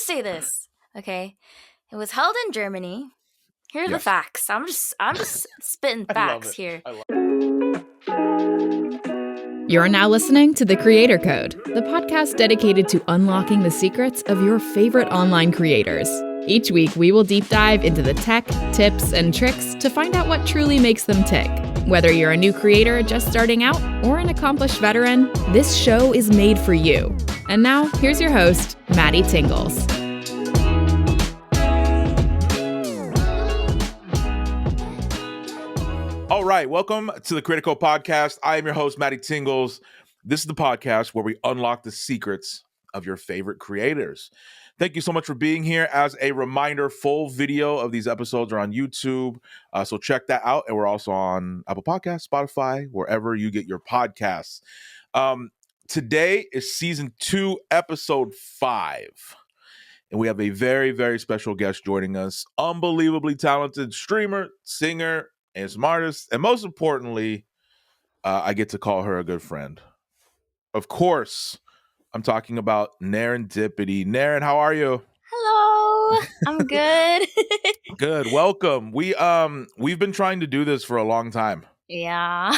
say this, okay? It was held in Germany. Here are the facts. I'm just spitting facts here. You're now listening to The Creator Code, the podcast dedicated to unlocking the secrets of your favorite online creators. Each week, we will deep dive into the tech, tips, and tricks to find out what truly makes them tick. Whether you're a new creator just starting out or an accomplished veteran, this show is made for you. And now, here's your host, MattyTingles. All right, welcome to the Critical Podcast. I am your host, MattyTingles. This is the podcast where we unlock the secrets of your favorite creators. Thank you so much for being here. As a reminder, full video of these episodes are on YouTube, so check that out. And we're also on Apple Podcasts, Spotify, wherever you get your podcasts. Today is Season 2, Episode 5. And we have a very, very special guest joining us. Unbelievably talented streamer, singer, ASMRtist, and most importantly, I get to call her a good friend. Of course, I'm talking about Narindipity. Narin, how are you? Hello, I'm good. Good, welcome. We've been trying to do this for a long time. Yeah.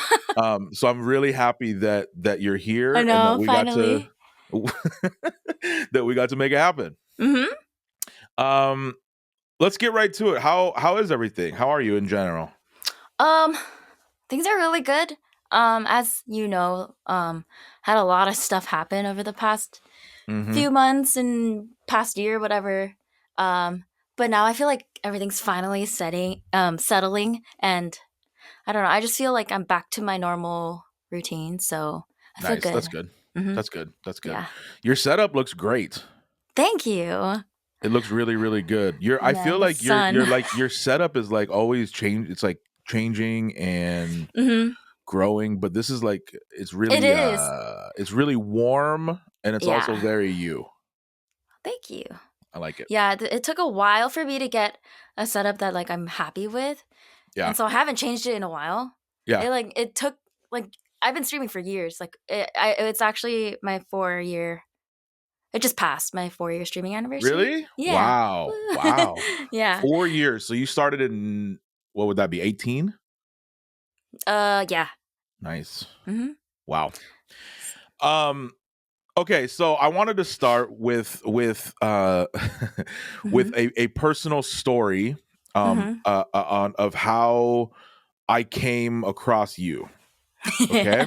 So I'm really happy that you're here. I know, and that finally. that we got to make it happen. Mm-hmm. Let's get right to it. How is everything? How are you in general? Things are really good. As you know, had a lot of stuff happen over the past few months and past year, whatever. But now I feel like everything's finally settling, and I don't know. I just feel like I'm back to my normal routine, so I feel good. That's good. Mm-hmm. That's good. Yeah. Your setup looks great. Thank you. It looks really, really good. I feel like your setup is like always change. It's like changing and growing, but this is like it's really warm, and it's also very you. Thank you. I like it. Yeah, it took a while for me to get a setup that like I'm happy with. Yeah, and so I haven't changed it in a while. Yeah, it took I've been streaming for years. Like it's actually my 4-year. It just passed my 4-year streaming anniversary. Really? Yeah. Wow. Yeah. 4 years. So you started in, what would that be, 18? Yeah. Nice. Mm-hmm. Wow. Okay, so I wanted to start with with a personal story of how I came across you. Okay.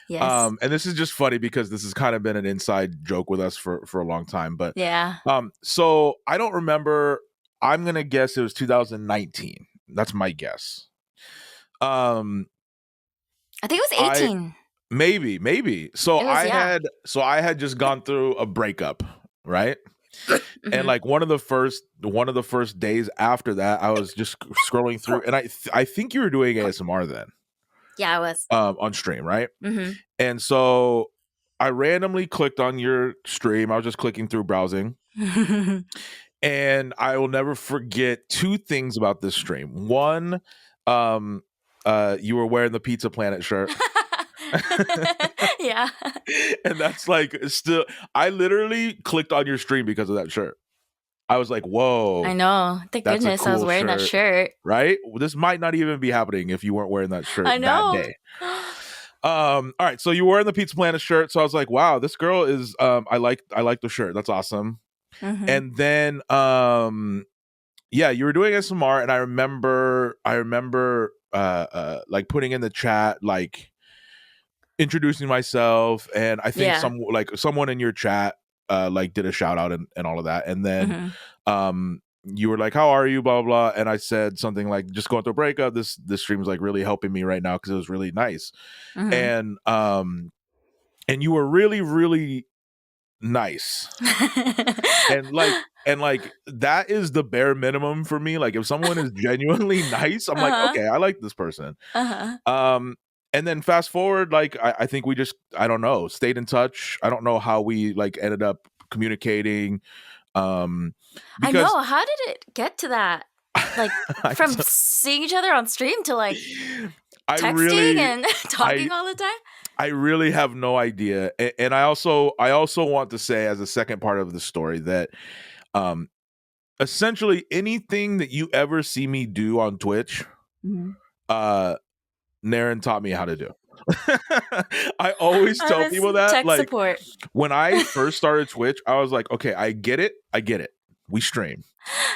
Yes. And this is just funny because this has kind of been an inside joke with us for a long time. But yeah. So I don't remember. I'm gonna guess it was 2019. That's my guess. I think it was 18. Maybe. So I had just gone through a breakup, right? And like one of the first days after that, I was just scrolling through, and I think you were doing ASMR then. Yeah, I was. On stream, right? And so I randomly clicked on your stream. I was just clicking through browsing. And I will never forget 2 things about this stream. One, you were wearing the Pizza Planet shirt. Yeah. And that's like still, I literally clicked on your stream because of that shirt. I was like, whoa. I know. Thank goodness cool I was wearing that shirt. Right? This might not even be happening if you weren't wearing that shirt that day. All right. So you were wearing the Pizza Planet shirt. So I was like, wow, this girl is I like the shirt. That's awesome. And then you were doing ASMR, and I remember like putting in the chat, like introducing myself, and I think someone in your chat like did a shout out and all of that, and then you were like, how are you, blah blah blah, and I said something like, just going through a breakup, this stream is like really helping me right now because it was really nice. And you were really, really nice. and like that is the bare minimum for me. Like if someone is genuinely nice, I'm like, okay, I like this person. And then fast forward, like I think we just, I don't know, stayed in touch. I don't know how we like ended up communicating. I know. How did it get to that? Like from seeing each other on stream to like texting and talking all the time? I really have no idea. And I also want to say, as a second part of the story, that Essentially anything that you ever see me do on Twitch, Naren taught me how to do. I always tell people that, tech like, support. when I first started Twitch, I was like, okay, I get it. We stream.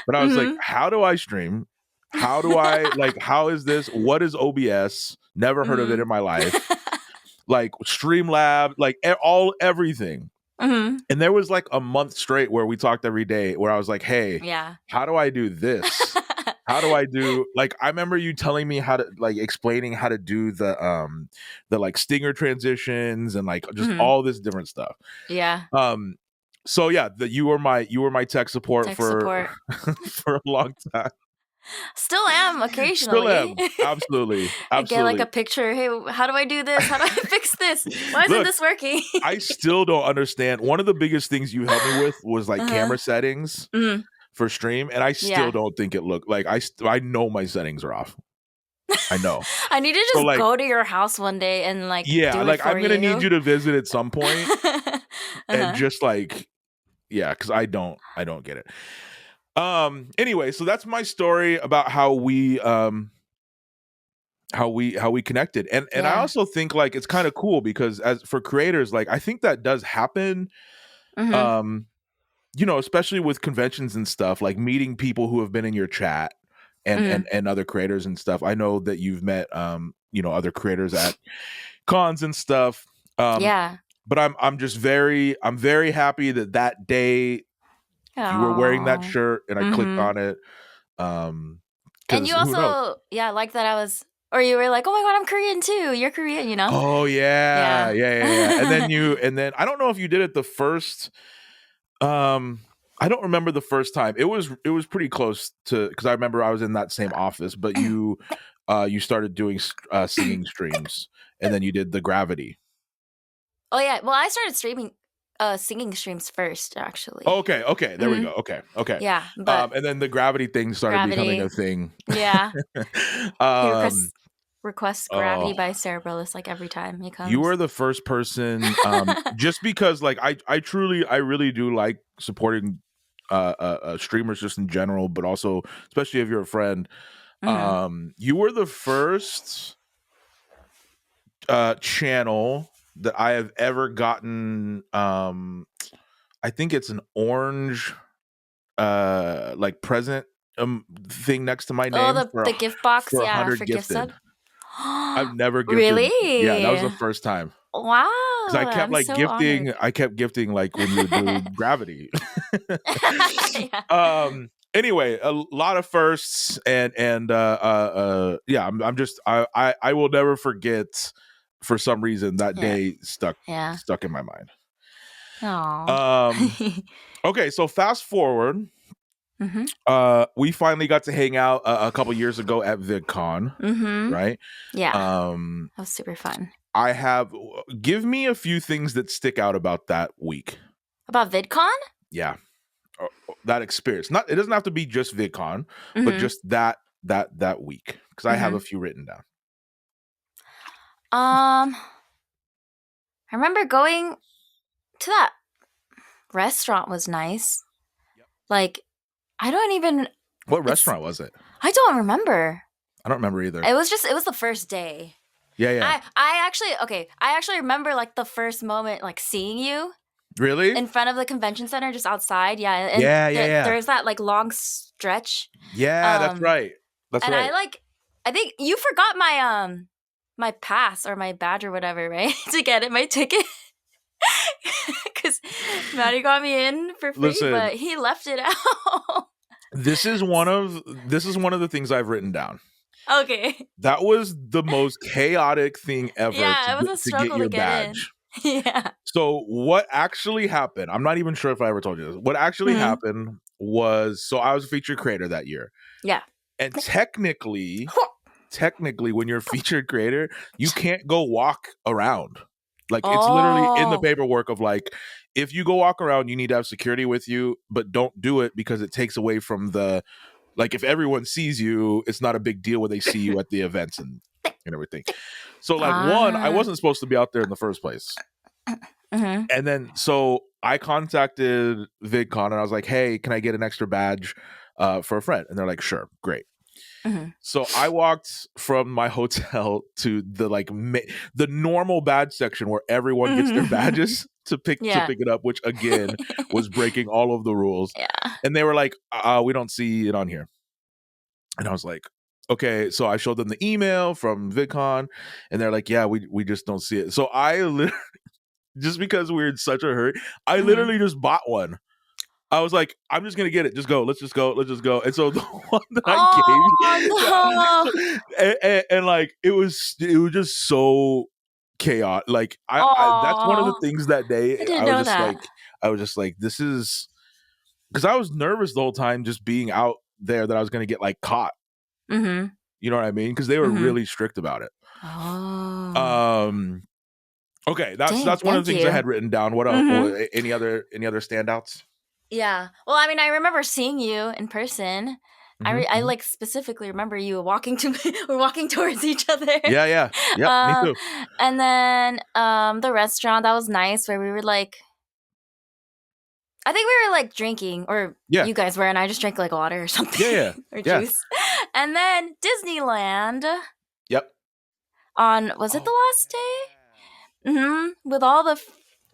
But I was like, how do I stream? How do I, like, how is this? What is OBS? Never heard of it in my life. Like, Streamlab, like, everything. And there was like a month straight where we talked every day where I was like, hey, how do I do this? How do I do, like, I remember you telling me how to, like, explaining how to do the like stinger transitions and like just all this different stuff. Yeah. So yeah, you were my tech support for a long time. Still am occasionally. Still am. Absolutely. I get like a picture. Hey, how do I do this? How do I fix this? Why isn't this working? I still don't understand. One of the biggest things you helped me with was like camera settings for stream, and I still don't think it looked like I know my settings are off. I know. I need to just go to your house one day and like do it like for I'm gonna need you to visit at some point and just like because I don't get it. Anyway, so that's my story about how we connected. And I also think like it's kind of cool because as for creators, like I think that does happen. You know, especially with conventions and stuff, like meeting people who have been in your chat and other creators and stuff. I know that you've met you know, other creators at cons and stuff. But I'm very happy that day you were wearing that shirt and I clicked on it. And you also like that I was, or you were like, oh my god, I'm Korean too. You're Korean, you know? Oh yeah. And then I don't know if you did it the first I don't remember the first time. It was pretty close to, because I remember I was in that same office, but you started doing singing streams and then you did the Gravity. Oh yeah. Well, I started singing streams first, actually. Okay. There we go. Okay. Yeah. But and then the Gravity thing started becoming a thing. Yeah. Request Gravity by Cerebralist like every time he comes. You were the first person, just because like I really do like supporting streamers just in general, but also especially if you're a friend. You were the first channel that I have ever gotten. I think it's an orange like present thing next to my name. Oh, the gift box, for 100 for gifted. gift sub. I've never gifted. Really? Yeah, that was the first time. Wow. Because I kept like gifting. Honored. I kept gifting like when you do Gravity. Anyway, a lot of firsts and I'm just I will never forget. For some reason, that day stuck in my mind. Aww. Okay, so fast forward. We finally got to hang out a couple years ago at VidCon, right? Yeah. That was super fun. Give me a few things that stick out about that week. About VidCon? Yeah. That experience. It doesn't have to be just VidCon, but just that week, because I have a few written down. I remember going to that restaurant was nice. Like, I don't even. What restaurant was it? I don't remember. I don't remember either. It was the first day. Yeah. I actually remember like the first moment, like seeing you. Really? In front of the convention center, just outside. Yeah. And yeah. There's that like long stretch. Yeah, that's right. That's right. And I think you forgot my my pass or my badge or whatever, right? To get it, my ticket. Because Matty got me in for free, but he left it out. This is one of the things I've written down. Okay. That was the most chaotic thing ever. Yeah, it was a struggle to get badge. In. Yeah. So what actually happened? I'm not even sure if I ever told you this. What actually happened was, so I was a featured creator that year. Yeah. And technically, when you're a featured creator, you can't go walk around. Like, it's literally in the paperwork of like, if you go walk around, you need to have security with you, but don't do it because it takes away from the, like, if everyone sees you, it's not a big deal when they see you at the events and everything. So like, one, I wasn't supposed to be out there in the first place. And then so I contacted VidCon and I was like, hey, can I get an extra badge for a friend? And they're like, sure, great. So I walked from my hotel to the the normal badge section where everyone gets their badges to pick it up, which again was breaking all of the rules. And they were like, we don't see it on here. And I was like, okay. So I showed them the email from VidCon and they're like, yeah, we just don't see it. So I literally, just because we're in such a hurry, I literally just bought one. I was like, I'm just gonna get it. Just go. Let's just go. Let's just go. And so the one that I gave, and like it was just so chaotic. Like I that's one of the things that day. I was just like, this is because I was nervous the whole time, just being out there that I was gonna get like caught. You know what I mean? Because they were really strict about it. Okay, that's one of the things I had written down. What else? Any other standouts? Yeah. Well, I mean, I remember seeing you in person. I like specifically remember you walking towards each other. Yeah. Me too. And then the restaurant, that was nice, where we were like, I think we were like drinking, or you guys were, and I just drank like water or something. Or juice. And then Disneyland. Yep. Was it the last day? With all the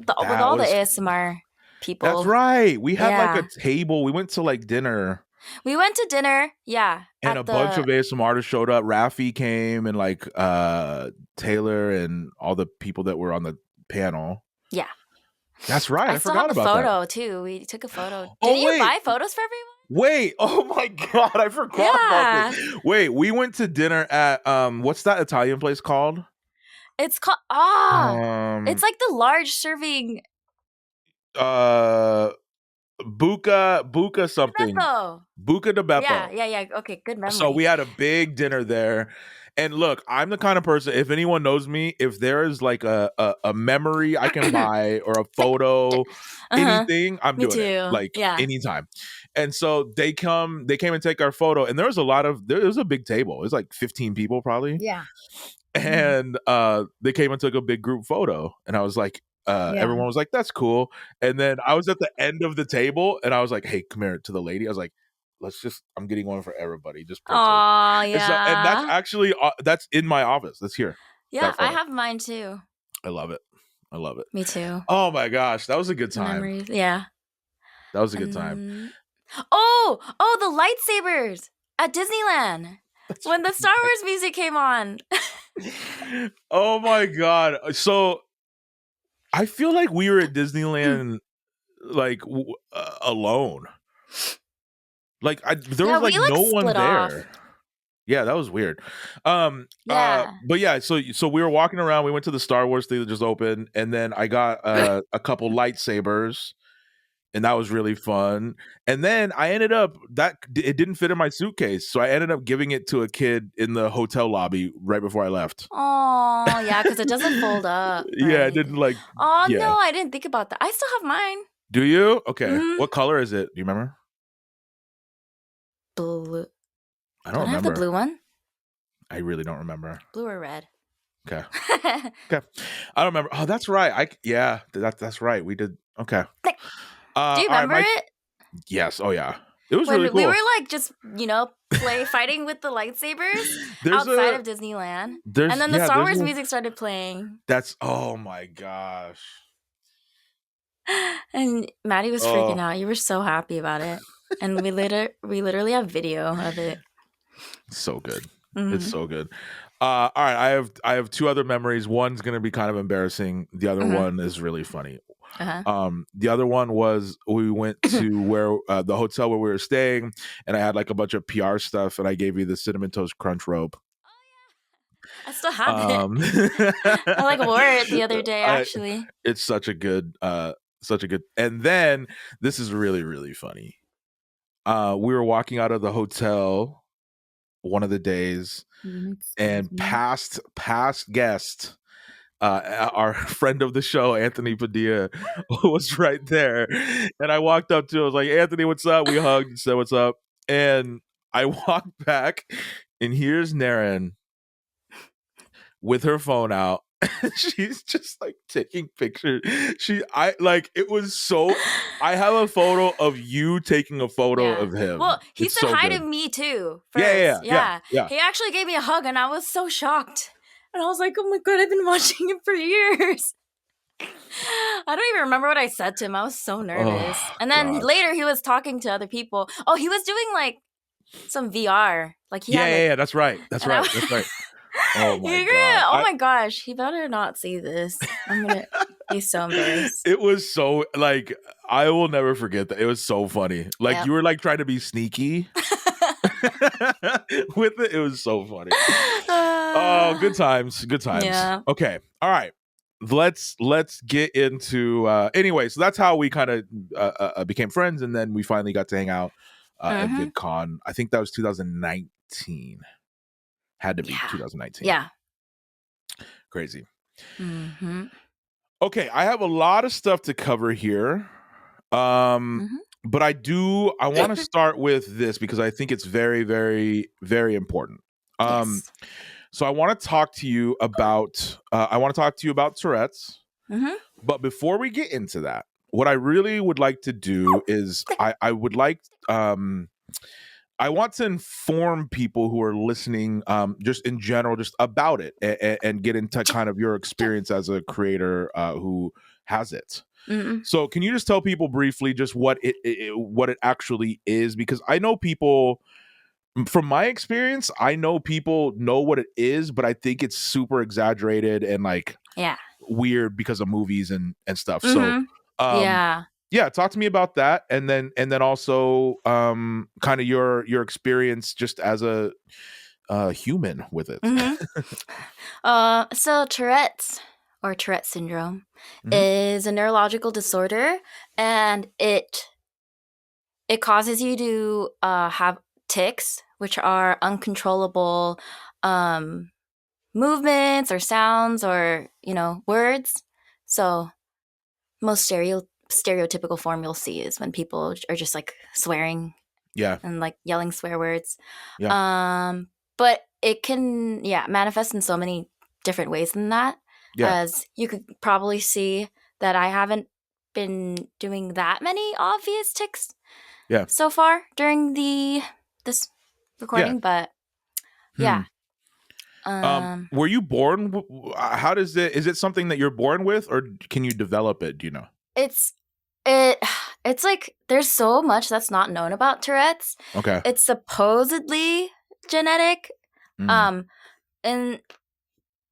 ASMR people. That's right. We had like a table. We went to like dinner. We went to dinner, and a bunch of ASMRtists showed up. Rafi came, and like Taylor and all the people that were on the panel. Yeah, that's right. I forgot about that. I still have a photo too. We took a photo. Did you buy photos for everyone? Wait, oh my God, I forgot about this. Wait, we went to dinner at what's that Italian place called? It's called it's like the large serving. Buca something. Buca de Beppo. Yeah. Okay, good memory. So we had a big dinner there. And look, I'm the kind of person, if anyone knows me, if there is like a memory I can buy or a photo, anything, I'm doing it. Like anytime. And so they came and take our photo. And there was a big table. It was like 15 people probably. Yeah. And they came and took a big group photo. And I was like, everyone was like, that's cool. And then I was at the end of the table and I was like, hey, come here, to the lady. I was like, I'm getting one for everybody. Just print it. And that's actually, that's in my office. That's here. Yeah, I have mine too. I love it. Me too. Oh my gosh, that was a good time. Memories. Yeah. That was a good time. Oh, the lightsabers at Disneyland. When the Star Wars music came on. Oh my God. So I feel like we were at Disneyland like alone. Like there was like no one there. Off. Yeah, that was weird. But yeah, so we were walking around. We went to the Star Wars thing that just opened, and then I got a couple lightsabers, and that was really fun. And then I ended up it didn't fit in my suitcase, so I ended up giving it to a kid in the hotel lobby right before I left. Oh yeah, because it doesn't fold up. Right? Yeah, it didn't like. Oh no, I didn't think about that. I still have mine. Do you? Okay. What color is it? Do you remember? Blue. I don't remember. I have the blue one? I really don't remember. Blue or red? Okay. Okay. I don't remember. Oh, that's right. That's right. We did. Okay. Do you remember it? Yes. Oh yeah. It was really cool. We were like just, fighting with the lightsabers outside of Disneyland. And then the Star Wars music started playing. Oh my gosh. And Maddie was freaking out. You were so happy about it. And we literally have video of it. So good. It's so good. All right, I have two other memories. One's gonna be kind of embarrassing. The other one is really funny. The other one was we went to where the hotel where we were staying, and I had like a bunch of PR stuff, and I gave you the Cinnamon Toast Crunch rope. Oh yeah, I still have it. I like wore it the other day. Actually, it's such a good. And then this is really, really funny. We were walking out of the hotel one of the days, and past guest, our friend of the show, Anthony Padilla, was right there. And I walked up to him. I was like, Anthony, what's up? We hugged and said, what's up? And I walked back, and here's Naren with her phone out, She's just like taking pictures. It was so. I have a photo of you taking a photo of him. Well, he it's said so hi good. to me too Yeah. first. He actually gave me a hug and I was so shocked. And I was like, oh my God, I've been watching him for years. I don't even remember what I said to him. I was so nervous. Oh, and then gosh. later he was talking to other people. Oh, he was doing like some VR. Like he had like, Yeah, that's right. That's right. That's right. Oh my God. Oh my gosh. He better not see this. I'm gonna be so embarrassed. It was so like I will never forget that. It was so funny. Like you were like trying to be sneaky with it. It was so funny. Oh, good times. Good times. Yeah. Okay. All right. Let's get into anyway, so that's how we kind of became friends, and then we finally got to hang out at VidCon. I think that was 2019. Had to be 2019. Yeah. Crazy. Okay, I have a lot of stuff to cover here. But I want to start with this because I think it's very, very, very important. Yes. So I want to talk to you about Tourette's. But before we get into that, what I really would like to do is I want to inform people who are listening, just in general, just about it, and get into kind of your experience as a creator who has it. So, can you just tell people briefly just what it actually is? Because I know people, from my experience, I know people know what it is, but I think it's super exaggerated and like weird because of movies and stuff. So, yeah, talk to me about that, and then also kind of your experience just as a human with it. So Tourette's or Tourette Syndrome is a neurological disorder, and it causes you to have tics, which are uncontrollable movements or sounds or words. So most stereotypical form you'll see is when people are just like swearing and like yelling swear words. But it can manifest in so many different ways than that. As you could probably see that I haven't been doing that many obvious tics so far during this recording, but were you born how does is it something that you're born with, or can you develop it? Do you know? It's like there's so much that's not known about Tourette's. Okay. It's supposedly genetic. In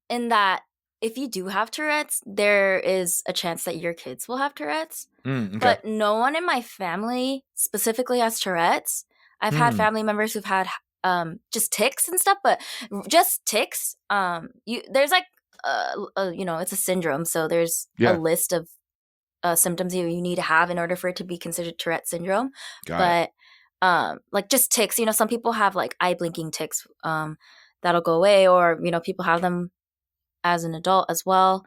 that if you do have Tourette's, there is a chance that your kids will have Tourette's. But no one in my family specifically has Tourette's. I've had family members who've had just tics and stuff, but just tics. There's like it's a syndrome, so there's a list of symptoms you need to have in order for it to be considered Tourette syndrome. But like just tics, some people have like eye blinking tics that'll go away, or people have them as an adult as well.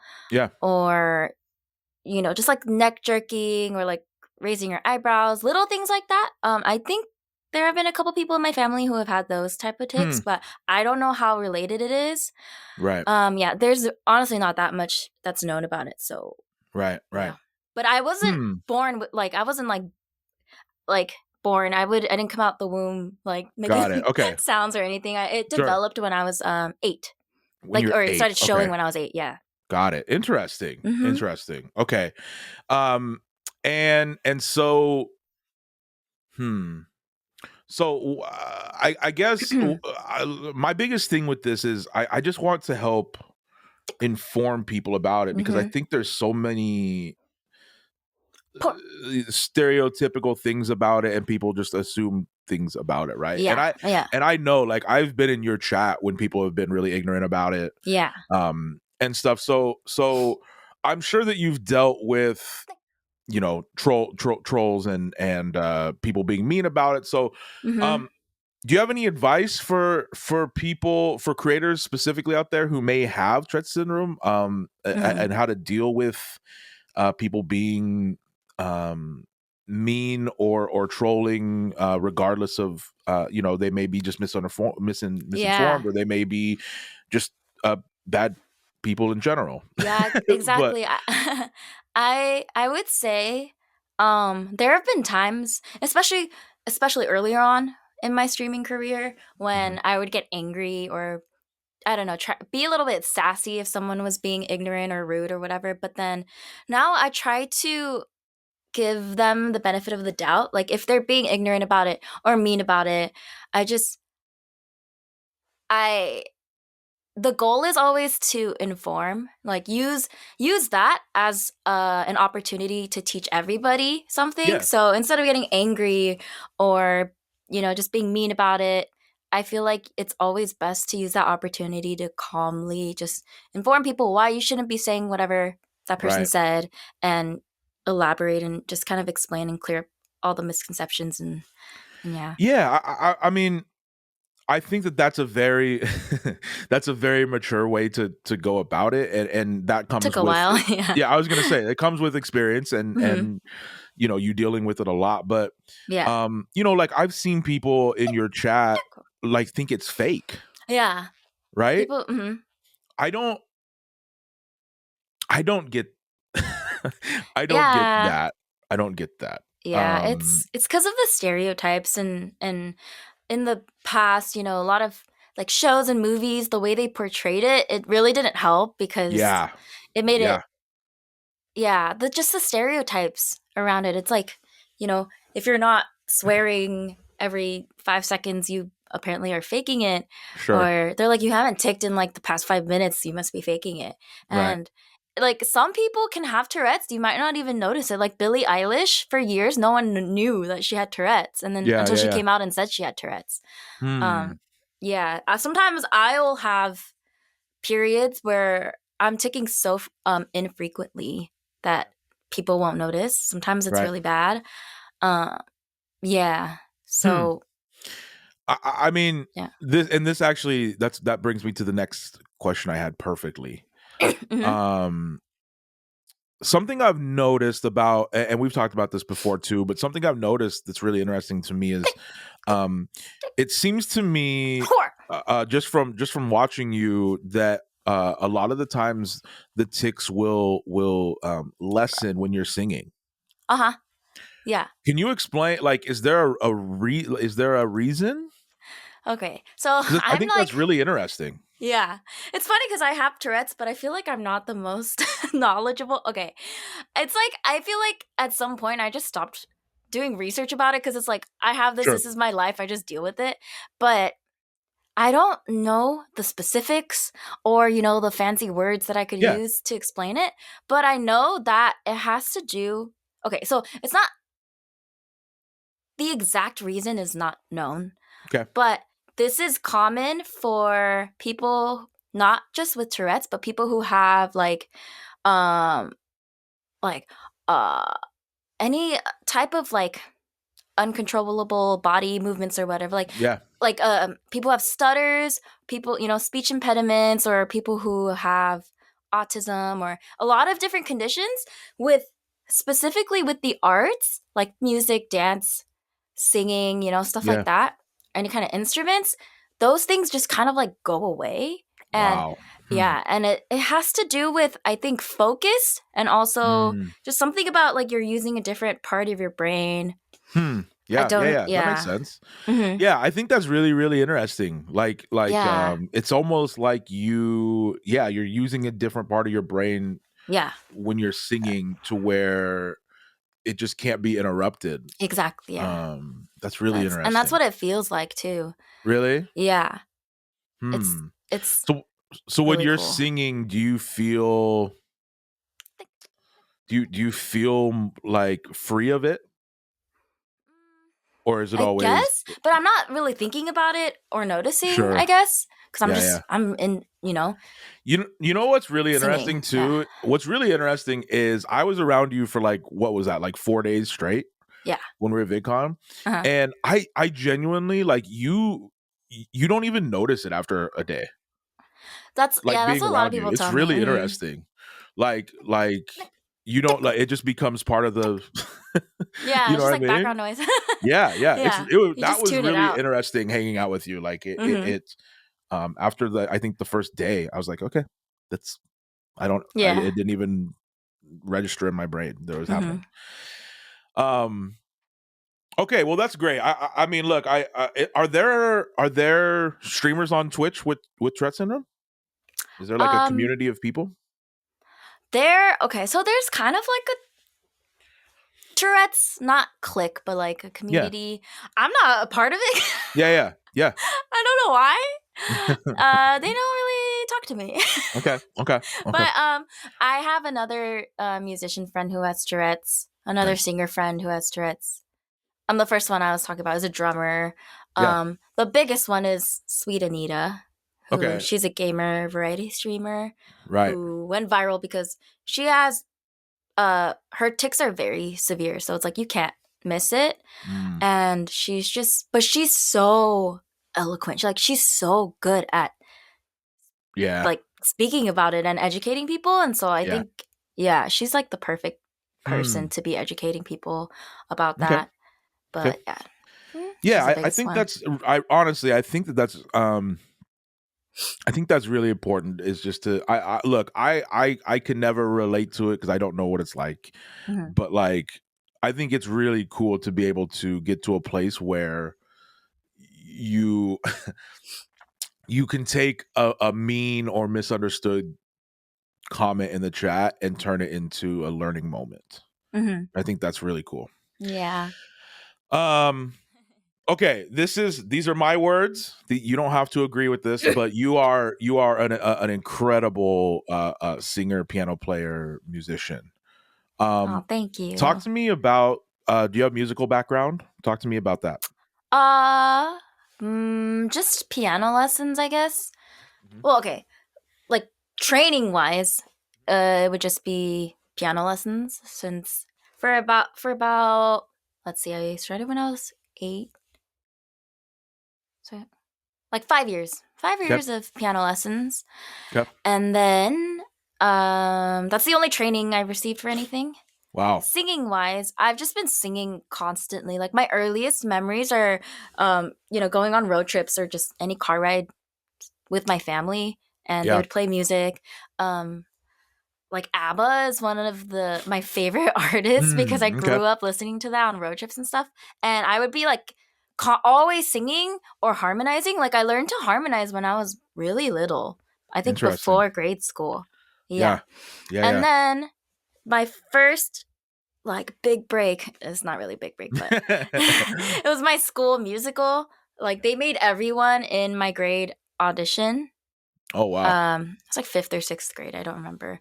Or just like neck jerking or like raising your eyebrows, little things like that. I think there have been a couple people in my family who have had those type of tics, but I don't know how related it is. There's honestly not that much that's known about it. So right. But I wasn't born with I wasn't like born. I didn't come out the womb like making sounds or anything. It developed when I was 8. It started showing when I was 8. Yeah. Got it. Interesting. Interesting. Okay. And so so I guess my biggest thing with this is I just want to help inform people about it, because I think there's so many stereotypical things about it, and people just assume things about it, right? And I know, like, I've been in your chat when people have been really ignorant about it, and stuff. So I'm sure that you've dealt with trolls and people being mean about it. So do you have any advice for people, for creators specifically out there who may have Tourette syndrome, and how to deal with people being mean or trolling, regardless of they may be just misinformed, or they may be just bad people in general. Yeah, But exactly. I would say there have been times, especially earlier on in my streaming career, when I would get angry or I don't know, be a little bit sassy if someone was being ignorant or rude or whatever. But then now I try to give them the benefit of the doubt. Like if they're being ignorant about it or mean about it, I the goal is always to inform, like use that as an opportunity to teach everybody something. yeah, So instead of getting angry or just being mean about it, I feel like it's always best to use that opportunity to calmly just inform people why you shouldn't be saying whatever that person right. said, and elaborate and just kind of explain and clear up all the misconceptions and yeah. Yeah, I mean, I think that that's a very that's a very mature way to go about it, and that Took comes a with while. Yeah. yeah, I was gonna say it comes with experience Hmm. and you dealing with it a lot. But Yeah. like I've seen people in your chat like think it's fake, Yeah. right? People. I don't I don't get I don't get Yeah. that. I don't get that. Yeah, it's because of the stereotypes and in the past, a lot of like shows and movies, the way they portrayed it, it really didn't help because Yeah. it made Yeah. it, yeah, just the stereotypes around it. It's like, if you're not swearing every 5 seconds, you apparently are faking it. Sure. Or they're like, you haven't ticked in like the past 5 minutes, you must be faking it. Right. And like some people can have Tourette's, you might not even notice it. Like Billie Eilish, for years, no one knew that she had Tourette's. And then Yeah, until yeah, she yeah. came out and said she had Tourette's. Hmm. Yeah. Sometimes I'll have periods where I'm ticking so infrequently that people won't notice. Sometimes it's Right. really bad. Yeah. Hmm. So I mean, yeah. this actually that brings me to the next question I had perfectly. Mhm. Something I've noticed about, and we've talked about this before too, but something I've noticed that's really interesting to me is, it seems to me, just from watching you, that a lot of the times the ticks will lessen when you're singing. Uh-huh. Yeah. Can you explain? Like, is there is there a reason? Okay. So Because I I'm think that's like, really interesting. yeah. It's funny because I have Tourette's, but I feel like I'm not the most knowledgeable. Okay. It's like, I feel like at some point I just stopped doing research about it because it's like, I have this, Sure. this is my life, I just deal with it. But I don't know the specifics or, the fancy words that I could Yeah. use to explain it. But I know that it has to do. Okay. So it's not, the exact reason is not known. Okay. But this is common for people not just with Tourette's, but people who have um like uh any type of like uncontrollable body movements or whatever. Yeah. People have stutters, people, speech impediments, or people who have autism or a lot of different conditions with specifically with the arts, like music, dance, singing, stuff Yeah. like that, any kind of instruments, those things just kind of like go away. And Wow. yeah, and it has to do with, I think, focus and also Mm. just something about like you're using a different part of your brain. Yeah, yeah. That makes Yeah. sense. Mm-hmm. Yeah, I think that's really, really interesting. Yeah. It's almost like you're using a different part of your brain Yeah. when you're singing to where it just can't be interrupted. Exactly. Yeah. That's really interesting. And that's what it feels like too. Really? Yeah. Hmm. It's So when really you're cool. singing, do you feel like free of it? Or is it I always guess, but I'm not really thinking about it or noticing, Sure. I guess, because Yeah. I'm in, You know what's really singing, interesting too? yeah. What's really interesting is I was around you for like, what was that, like 4 days straight? Yeah. When we were at VidCon. Uh-huh. And I genuinely, like, you don't even notice it after a day. That's Like that's being what a lot of around you. people It's tell really me. interesting. Like you don't, like, it just becomes part of the Yeah, you it's know just what I like mean? background noise. Yeah. Yeah, you That just was tune it really out. interesting hanging out with you. Like Mhm. after I think the first day, I was like, okay, Yeah. It didn't even register in my brain that it was happening. Okay, well that's great. I mean, look, are there streamers on Twitch with Tourette syndrome? Is there like a community of people? Okay, so there's kind of like a Tourette's, not clique, but like a community. I'm not a part of it. Yeah. I don't know why. They don't really talk to me. Okay. But I have another musician friend who has Tourette's, another singer friend who has Tourette's. The first one I was talking about is a drummer. The biggest one is Sweet Anita. She's a gamer variety streamer. Right. Who went viral because she has her tics are very severe, so it's like you can't miss it. And she's so eloquent. She's so good at like speaking about it and educating people. And so I think she's like the perfect person to be educating people about that. But I think that's honestly I think that's I think that's really important, is just to I can never relate to it because I don't know what it's like. But like I think it's really cool to be able to get to a place where you you can take a mean or misunderstood comment in the chat and turn it into a learning moment. I think that's really cool. Yeah. Okay, these are my words. You don't have to agree with this, but you are an incredible singer, piano player, musician. Thank you. Talk to me about do you have musical background? Talk to me about that. Just piano lessons, I guess. Well, okay. Like training wise, it would just be piano lessons since for about let's see, I started when I was 8. So like 5 years. 5 years of piano lessons. And then that's the only training I've received for anything. Wow. Singing wise, I've just been singing constantly. Like my earliest memories are going on road trips or just any car ride with my family, and they would play music. Like ABBA is one of my favorite artists because I grew up listening to that on road trips and stuff. And I would be like always singing or harmonizing. Like I learned to harmonize when I was really little. I think before grade school. Yeah. And then my first like big break, it's not really big break, but it was my school musical. Like they made everyone in my grade audition. Oh wow. It's like 5th or 6th grade, I don't remember.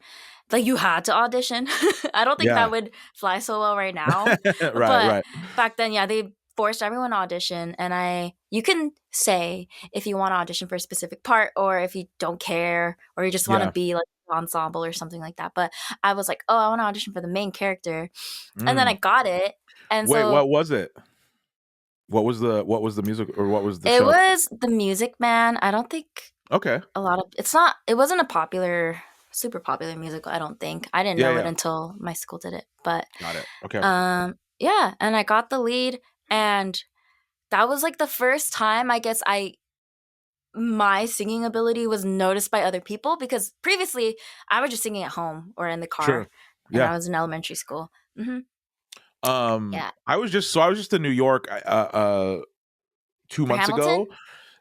Like you had to audition. I don't think that would fly so well right now. But back then, they forced everyone to audition, and you can say if you want to audition for a specific part or if you don't care or you just want to be like ensemble or something like that. But I was like, oh, I want to audition for the main character. And then I got it. And wait, what was it? What was the music, or what was the show? It was The Music Man. I don't think it wasn't a super popular musical, I don't think. I didn't know it until my school did it. But got it. Okay. And I got the lead, and that was like the first time I guess my singing ability was noticed by other people, because previously I was just singing at home or in the car. And I was in elementary school. I was just in New York 2 months ago.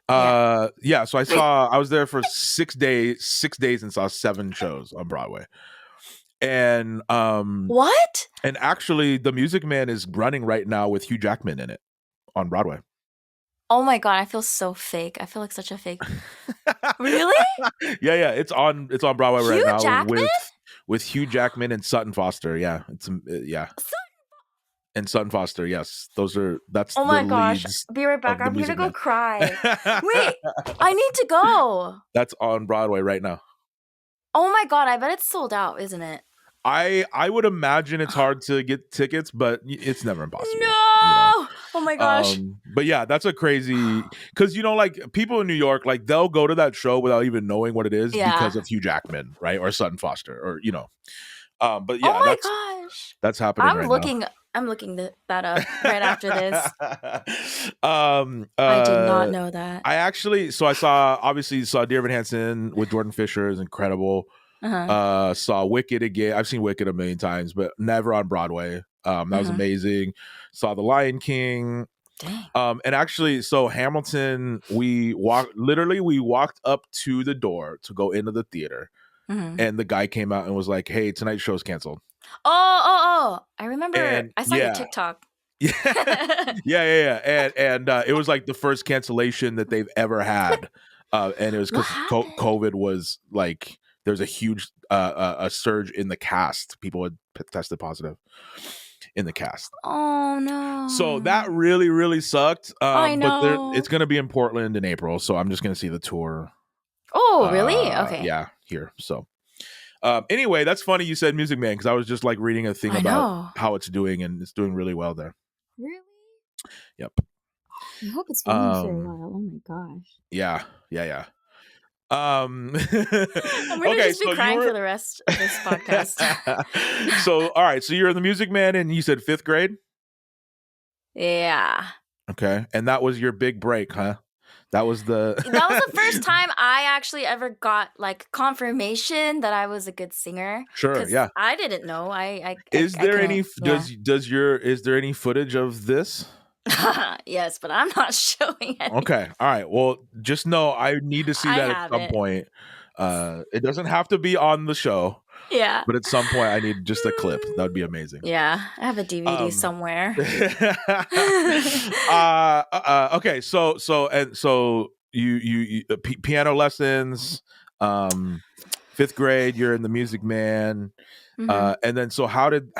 So I was there for 6 days and saw 7 shows on Broadway. And what? And actually The Music Man is running right now with Hugh Jackman in it on Broadway. Oh my god, I feel so fake. I feel like such a fake. Really? Yeah, it's on Broadway right now Jackman? with Hugh Jackman and Sutton Foster. Yeah, and Sutton Foster. Yes, that's. Oh my gosh! Be right back. I'm gonna go cry. Wait, I need to go. That's on Broadway right now. Oh my god! I bet it's sold out, isn't it? I would imagine it's hard to get tickets, but it's never impossible. No! Oh my gosh. But yeah, that's a crazy, because like people in New York, like they'll go to that show without even knowing what it is because of Hugh Jackman, right? Or Sutton Foster, or but yeah, oh my gosh, that's happening. I'm looking that up right after this. I did not know that. I actually, I saw Dear Evan Hansen with Jordan Fisher is incredible. Saw Wicked again. I've seen Wicked a million times, but never on Broadway. That was amazing. Saw The Lion King. Dang. And actually, so Hamilton, we walked up to the door to go into the theater, and the guy came out and was like, "Hey, tonight's show's canceled." Oh! I remember. And I saw your TikTok. Yeah. And it was like the first cancellation that they've ever had, and it was because COVID was like there's a huge a surge in the cast. People had tested positive in the cast. Oh no! So that really, really sucked. I know. But it's going to be in Portland in April, so I'm just going to see the tour. Oh, really? Okay. Yeah, here. So anyway, that's funny you said Music Man because I was just like reading a thing about how it's doing, and it's doing really well there. Really? Yep. I hope it's running for a while. Oh my gosh. Yeah. I'm gonna just be crying for the rest of this podcast. So, all right. So you're in the Music Man, and you said 5th grade. Yeah. Okay, and that was your big break, huh? That was the first time I actually ever got like confirmation that I was a good singer. Sure, yeah. I didn't know. Is there any footage of this? Yes, but I'm not showing it. Okay, all right. Well, just know I need to see that at some point. It doesn't have to be on the show. Yeah. But at some point, I need just a clip. That would be amazing. Yeah, I have a DVD somewhere. Okay, so you piano lessons, 5th grade. You're in the Music Man, and then so how did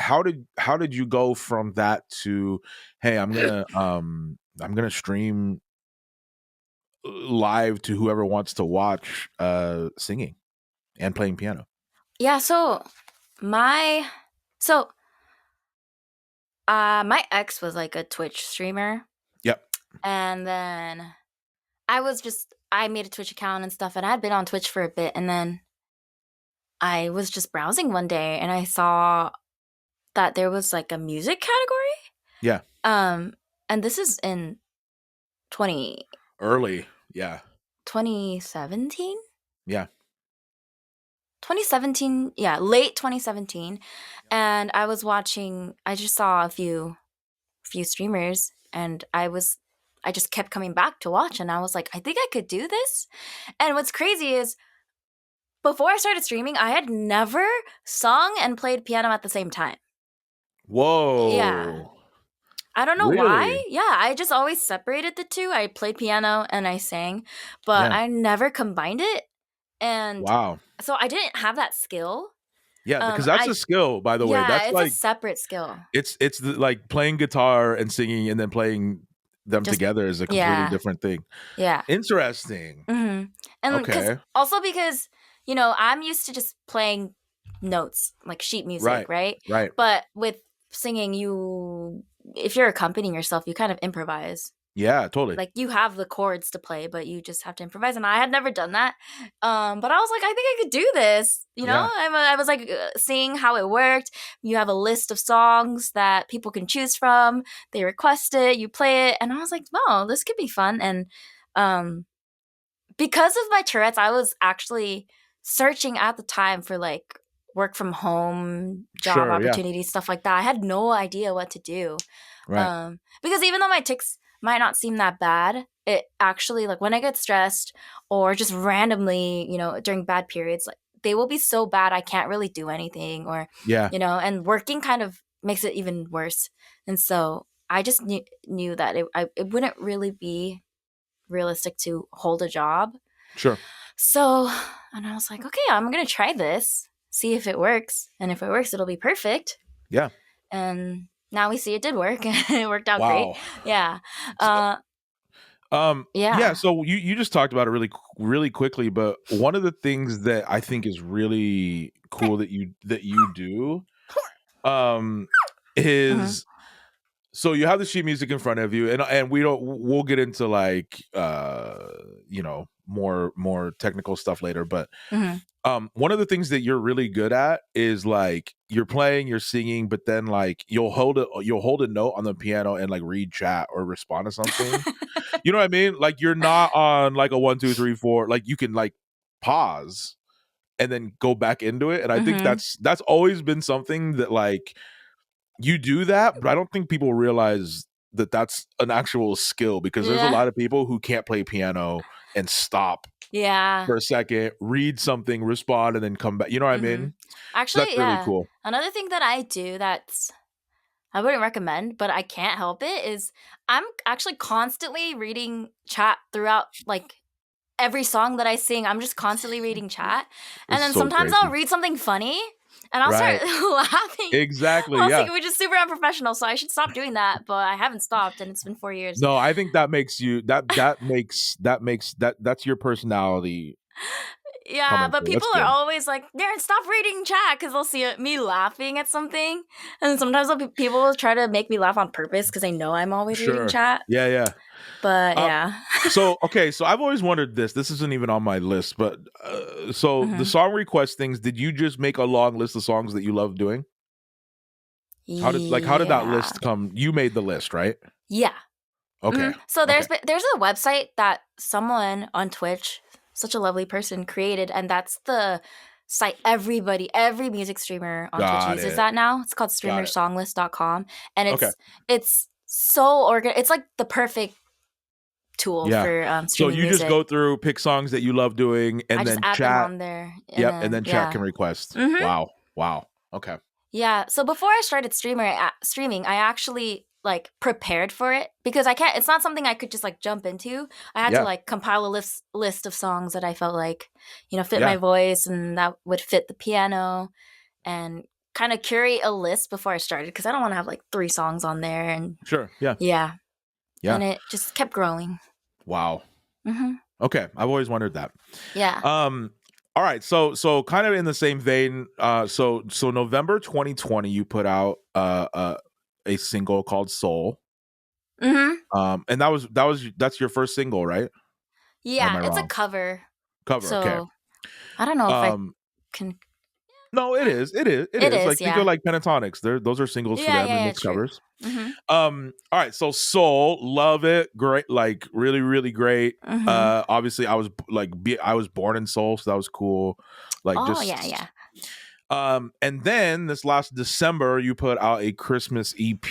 you go from that to, hey, I'm gonna stream live to whoever wants to watch singing and playing piano? Yeah, so my ex was like a Twitch streamer. Yep. And then I made a Twitch account and stuff, and I had been on Twitch for a bit, and then I was just browsing one day and I saw that there was like a music category. Yeah. And this is in 2017. Yeah. 2017, yeah, late 2017, and I just saw a few streamers, and I just kept coming back to watch, and I was like, I think I could do this. And what's crazy is before I started streaming, I had never sung and played piano at the same time. Whoa. Yeah. I don't know why. Yeah, I just always separated the two. I played piano and I sang, but I never combined it. And so I didn't have that skill. Yeah, because that's a skill, by the way. That's it's like a separate skill. It's like playing guitar and singing and then playing them together is a completely different thing. Yeah. Interesting. Mm-hmm. And because, I'm used to just playing notes, like sheet music, right? Right. But with singing, if you're accompanying yourself, you kind of improvise. Yeah, totally. Like you have the chords to play, but you just have to improvise. And I had never done that. But I was like, I think I could do this. I was like seeing how it worked. You have a list of songs that people can choose from. They request it, you play it. And I was like, wow, this could be fun. And because of my Tourette's, I was actually searching at the time for like work from home job opportunities, stuff like that. I had no idea what to do. Right. Because even though my tics might not seem that bad, it actually, like when I get stressed or just randomly, during bad periods, like they will be so bad I can't really do anything, or and working kind of makes it even worse. And so I just knew that it wouldn't really be realistic to hold a job. Sure. So, and I was like, okay, I'm gonna try this, see if it works, and if it works, it'll be perfect. Yeah. And now we see it did work. It worked out great. Yeah. Yeah. So you just talked about it really, really quickly, but one of the things that I think is really cool that you do, is so you have the sheet music in front of you, and we'll get into like more technical stuff later, but one of the things that you're really good at is like you're playing, you're singing, but then like you'll hold a note on the piano and like read chat or respond to something. You know what I mean? Like you're not on like a 1, 2, 3, 4. Like you can like pause and then go back into it. And I think that's always been something that like you do that, but I don't think people realize that that's an actual skill, because there's a lot of people who can't play piano and stop for a second, read something, respond, and then come back. You know what I mean? Actually, so that's really cool. Another thing that I do that's I wouldn't recommend, but I can't help it, is I'm actually constantly reading chat throughout like every song that I sing. I'm just constantly reading chat. And then sometimes I'll read something funny and I'll start laughing. Exactly. Which is super unprofessional. So I should stop doing that. But I haven't stopped, and it's been 4 years. No, I think that makes you that's your personality. Yeah, but people are always like, Darren, stop reading chat, because they'll see me laughing at something. And sometimes people will try to make me laugh on purpose because they know I'm always reading chat. Yeah. But yeah. So I've always wondered this. This isn't even on my list, but the song request things, did you just make a long list of songs that you love doing? How did that list come? You made the list, right? Yeah. Okay. So there's a website that someone on Twitch, such a lovely person, created, and that's the site every music streamer on Twitch uses that now. It's called streamersonglist.com, and it's so it's like the perfect tool for streaming So you music. just go through, pick songs that you love doing, and then add chat them on there. And then chat can request. Wow. Okay. Yeah. So before I started streaming, I actually like prepared for it, because I can't. It's not something I could just like jump into. I had to like compile a list of songs that I felt like fit my voice and that would fit the piano, and kind of curate a list before I started, because I don't want to have like 3 songs on there. And yeah, and it just kept growing. Wow. Okay, I've always wondered that. Yeah. All right, so kind of in the same vein, so November 2020, you put out a single called Soul. And that's your first single, right? Yeah, it's a cover. Okay. I don't know if I can. No, it is. It is. Like think of like Pentatonics. Those are singles for them and mix covers. All right, so Soul, love it, great, like really, really great. Obviously, I was born in Seoul, so that was cool. Like, and then this last December, you put out a Christmas EP,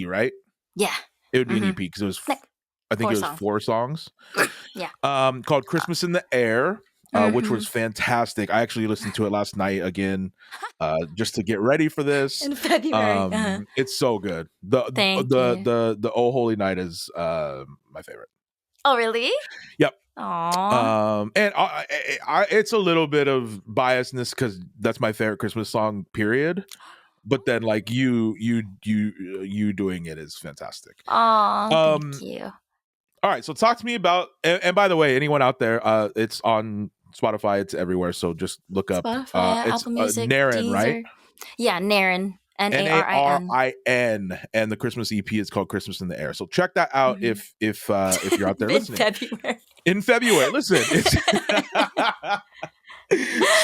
right? Yeah, it would be an EP because it was, I think it was 4 songs. Called "Christmas in the Air." Which was fantastic. I actually listened to it last night again, just to get ready for this. In February, it's so good. The Oh Holy Night is my favorite. Oh, really? Yep. Aww. And it's a little bit of biasness because that's my favorite Christmas song, period. But then, like you doing it is fantastic. Oh, thank you. All right, so talk to me about, and by the way, anyone out there, it's on Spotify, it's everywhere, so just look up Spotify, it's Apple Music, Narin, Deezer. right? Yeah, Narin. Narin, and the Christmas EP is called "Christmas in the Air." So check that out if you're out there listening. In February, listen.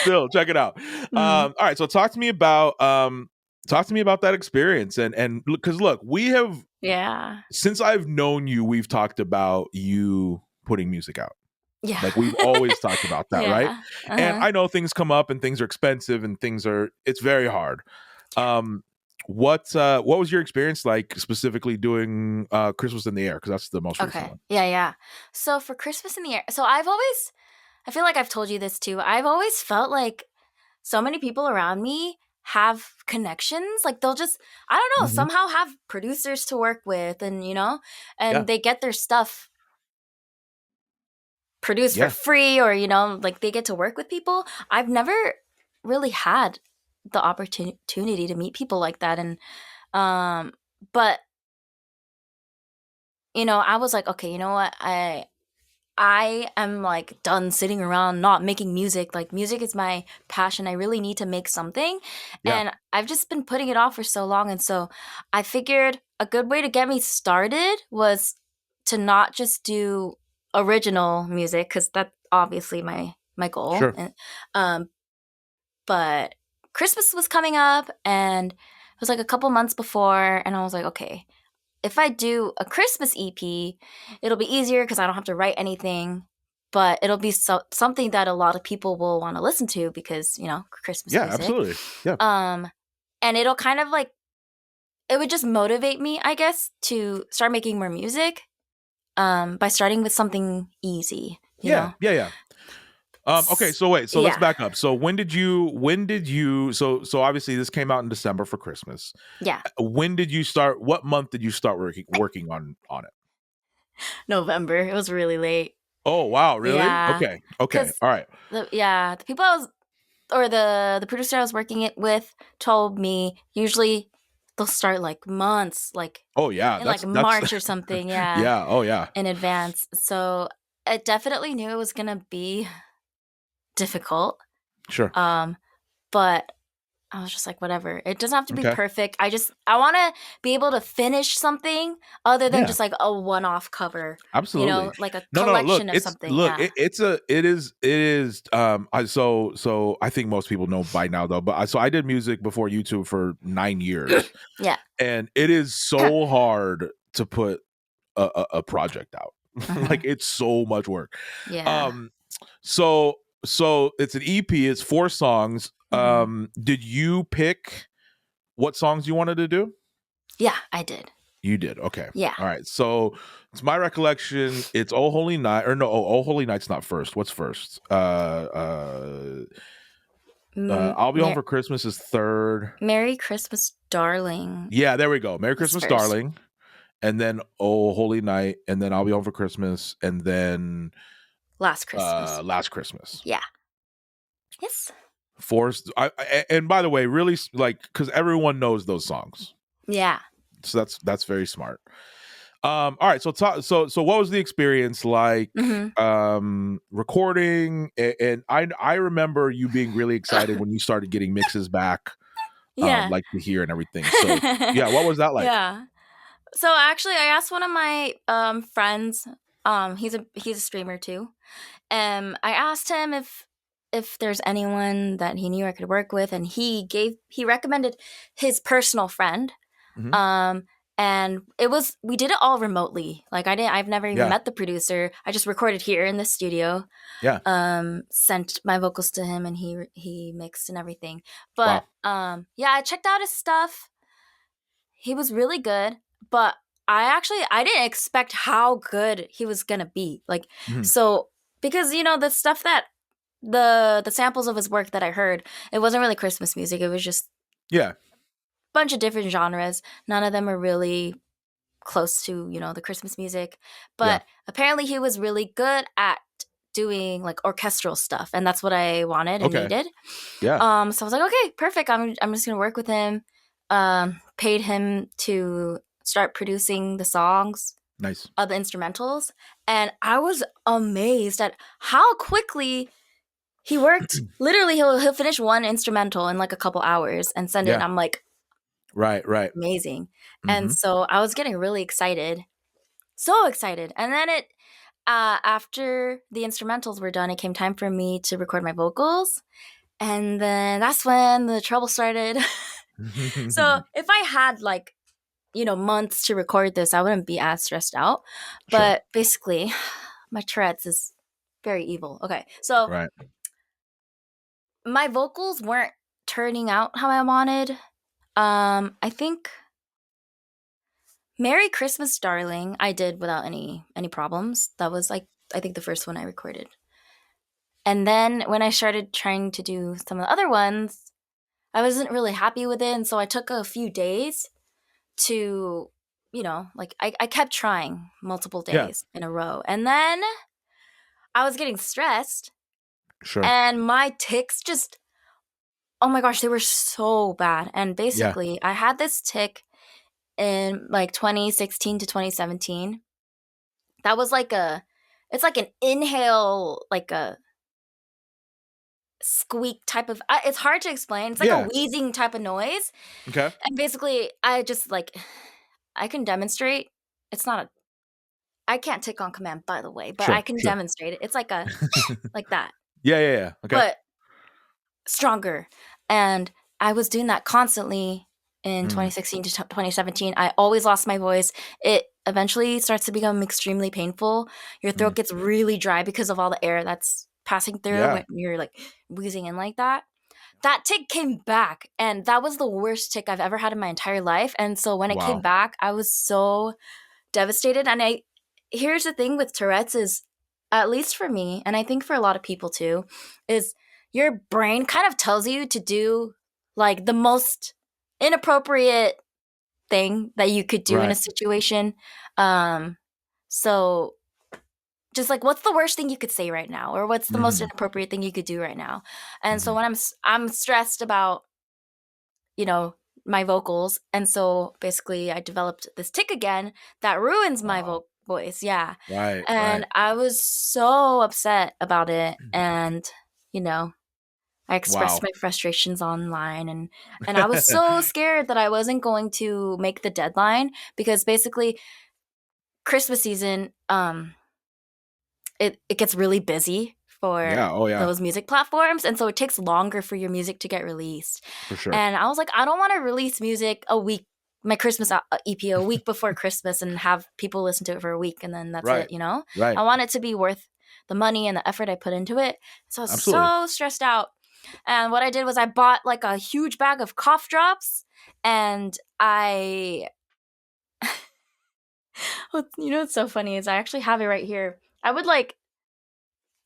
Still, check it out. All right, so talk to me about that experience, and because look, we have since I've known you, we've talked about you putting music out. Yeah, like we've always talked about that, right? And I know things come up and things are expensive and it's very hard. What was your experience like specifically doing Christmas in the Air? Because that's the most recent one. Yeah. So for Christmas in the Air, so I feel like I've told you this too. I've always felt like so many people around me have connections. Like they'll just, I don't know, somehow have producers to work with, and they get their stuff produced for free, or like they get to work with people. I've never really had the opportunity to meet people like that, and but I was like, okay, you know what, I am like done sitting around not making music. Like music is my passion. I really need to make something, and I've just been putting it off for so long. And so I figured a good way to get me started was to not just do original music, because that's obviously my goal. Sure. And, but Christmas was coming up, and it was like a couple months before, and I was like, okay, if I do a Christmas EP, it'll be easier because I don't have to write anything. but it'll be something that a lot of people will want to listen to because, you know, Christmas Yeah, music. absolutely. Yeah. And it'll kind of like, it would just motivate me, I guess, to start making more music by starting with something easy, you know? Yeah. Okay, so wait, so let's Yeah. back up. So when did you so obviously this came out in December for Christmas. Yeah. When did you start, what month did you start working on it? November. It was really late. Oh, wow, really? Yeah. Okay. All right. The people the producer I was working it with told me usually they'll start like months, like Oh, yeah, in like that's March or something, yeah, yeah, oh yeah. in advance. So I definitely knew it was gonna be difficult. Sure. But I was just like, whatever. It doesn't have to be Okay. perfect. I want to be able to finish something other than Yeah. just like a one-off cover. Absolutely. You know, like a No, look, collection of something. Yeah. it is so I think most people know by now though, but I did music before YouTube for 9 years. Yeah. And it is so hard to put a project out. Like it's so much work. Yeah. So it's an EP, it's 4 songs. Did you pick what songs you wanted to do? Yeah, I did. You did. Okay. Yeah. All right. So it's my recollection. It's Oh Holy Night, or no, Oh Holy Night's not first. What's first? I'll Be Home for Christmas is third. Merry Christmas, Darling. Yeah, there we go. Merry Christmas, first. Darling. And then Oh Holy Night, and then I'll Be Home for Christmas, and then Last Christmas. Last Christmas. Yeah. Yes. Forced. And by the way, really, like, because everyone knows those songs. Yeah. So that's very smart. All right, so what was the experience like recording? And I remember you being really excited when you started getting mixes back, like to hear and everything. So yeah, what was that like? Yeah. So actually, I asked one of my friends. He's a streamer too. I asked him if there's anyone that he knew I could work with, and he recommended his personal friend. And we did it all remotely. Like I've never even met the producer. I just recorded here in the studio. Yeah. Sent my vocals to him and he mixed and everything. But I checked out his stuff. He was really good, but I didn't expect how good he was gonna be. Like so because you know the stuff that the samples of his work that I heard, it wasn't really Christmas music. It was just bunch of different genres. None of them are really close to, you know, the Christmas music. But apparently he was really good at doing like orchestral stuff, and that's what I wanted and needed. Yeah. So I was like, okay, perfect. I'm just gonna work with him. Paid him to start producing the songs. Nice. The instrumentals. And I was amazed at how quickly he worked. Literally he'll finish one instrumental in like a couple hours and send it, and I'm like, Right. amazing. And so I was getting really excited. So excited. And then after the instrumentals were done, it came time for me to record my vocals. And then that's when the trouble started. So if I had like, you know, months to record this, I wouldn't be as stressed out. But basically, my Tourette's is very evil. Okay. So my vocals weren't turning out how I wanted. I think Merry Christmas, Darling, I did without any problems. That was like, I think the first one I recorded. And then when I started trying to do some of the other ones, I wasn't really happy with it. And so I took a few days to, you know, like I kept trying multiple days in a row. And then I was getting stressed. And my tics just, oh my gosh, they were so bad. And basically, I had this tic in like 2016 to 2017. That was like it's like an inhale, like a squeak type of, it's hard to explain. It's like a wheezing type of noise. Okay. And basically, I just like, I can demonstrate. It's not I can't tic on command, by the way, but I can demonstrate it. It's like a, like that. Yeah. Okay. But stronger. And I was doing that constantly in 2016 to 2017. I always lost my voice. It eventually starts to become extremely painful. Your throat gets really dry because of all the air that's passing through when you're like wheezing in like that. That tick came back, and that was the worst tick I've ever had in my entire life. And so when it came back, I was so devastated. And here's the thing with Tourette's is, at least for me, and I think for a lot of people too, is your brain kind of tells you to do like the most inappropriate thing that you could do in a situation. So just like, what's the worst thing you could say right now, or what's the most inappropriate thing you could do right now? And so when I'm stressed about, you know, my vocals, and so basically I developed this tick again that ruins my voice. Yeah. And I was so upset about it, and you know, I expressed my frustrations online, and I was so scared that I wasn't going to make the deadline, because basically Christmas season, it gets really busy for those music platforms, and so it takes longer for your music to get released. For sure. And I was like, I don't want to release music my Christmas EP a week before Christmas and have people listen to it for a week and then that's it, you know? I want it to be worth the money and the effort I put into it. So I was so stressed out. And what I did was I bought like a huge bag of cough drops, and you know what's so funny is I actually have it right here. I would like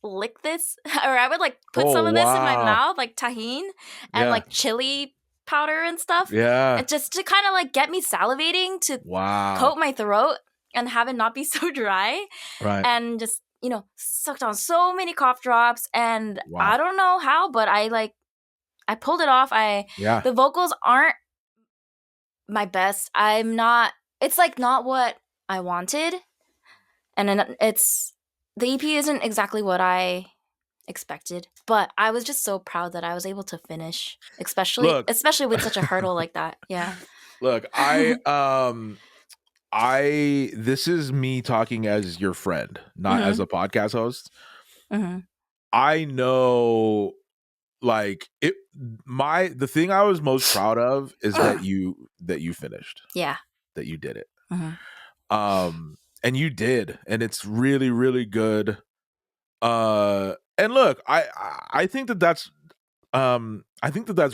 lick this, or I would like put some of this in my mouth, like tahine and like chili powder and stuff. And just to kind of like get me salivating to coat my throat and have it not be so dry. And just, you know, sucked on so many cough drops, and I don't know how, but I pulled it off. The vocals aren't my best. It's like not what I wanted. And then the EP isn't exactly what I expected, but I was just so proud that I was able to finish, especially with such a hurdle like that. Yeah. Look, this is me talking as your friend, not as a podcast host. I know, like, the thing I was most proud of is that you finished. Yeah. That you did it. And you did, and it's really, really good. And look, I think that's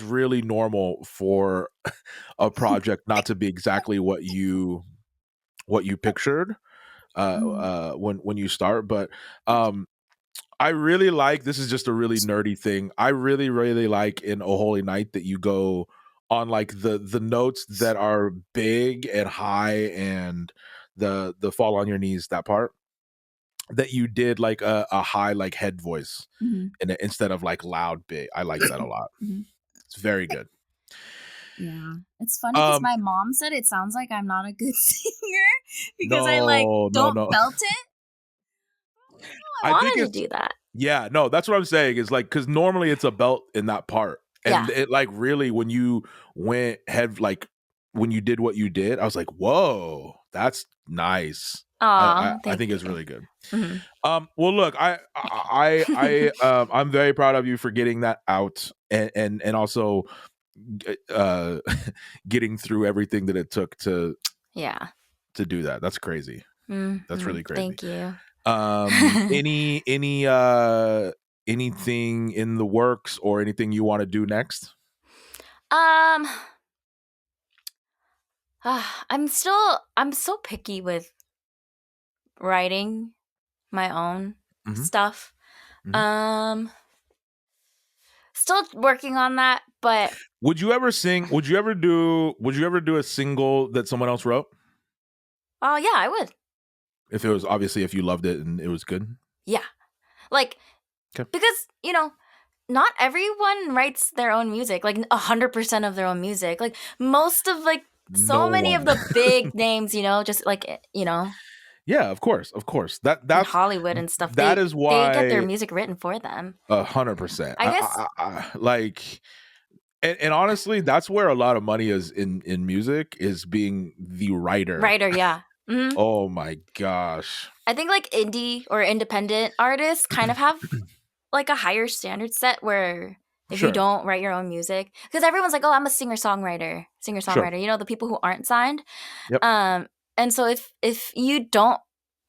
really normal for a project not to be exactly what you pictured when you start. But I really like, this is just a really nerdy thing, I really, really like in Oh Holy Night that you go on like the notes that are big and high, and the fall on your knees, that part that you did like a high like head voice instead of like loud big. I like that a lot. It's very good. Yeah, it's funny because my mom said it sounds like I'm not a good singer because I like don't belt it. I wanted to do that. Yeah, no, that's what I'm saying is like, because normally it's a belt in that part, and it like really, when you went head, like when you did what you did, I was like, whoa, that's nice. I think it's really good. Well, look, I'm very proud of you for getting that out, and also getting through everything that it took to do that. That's crazy. That's really crazy. Thank you. Anything in the works or anything you want to do next? I'm so picky with writing my own stuff. Still working on that, but would you ever do a single that someone else wrote? Oh yeah, I would. If it was, obviously, if you loved it and it was good. Yeah. Like, because, you know, not everyone writes their own music, like 100% of their own music. Like most of like many of the big names, you know, just like, you know. Yeah, of course. That's Hollywood and stuff. That is why they get their music written for them. 100%. I guess. Like, and honestly, that's where a lot of money is in music, is being the writer. Yeah. Oh my gosh. I think like indie or independent artists kind of have like a higher standard set, where if you don't write your own music, because everyone's like, oh, I'm a singer-songwriter, you know, the people who aren't signed. And so if you don't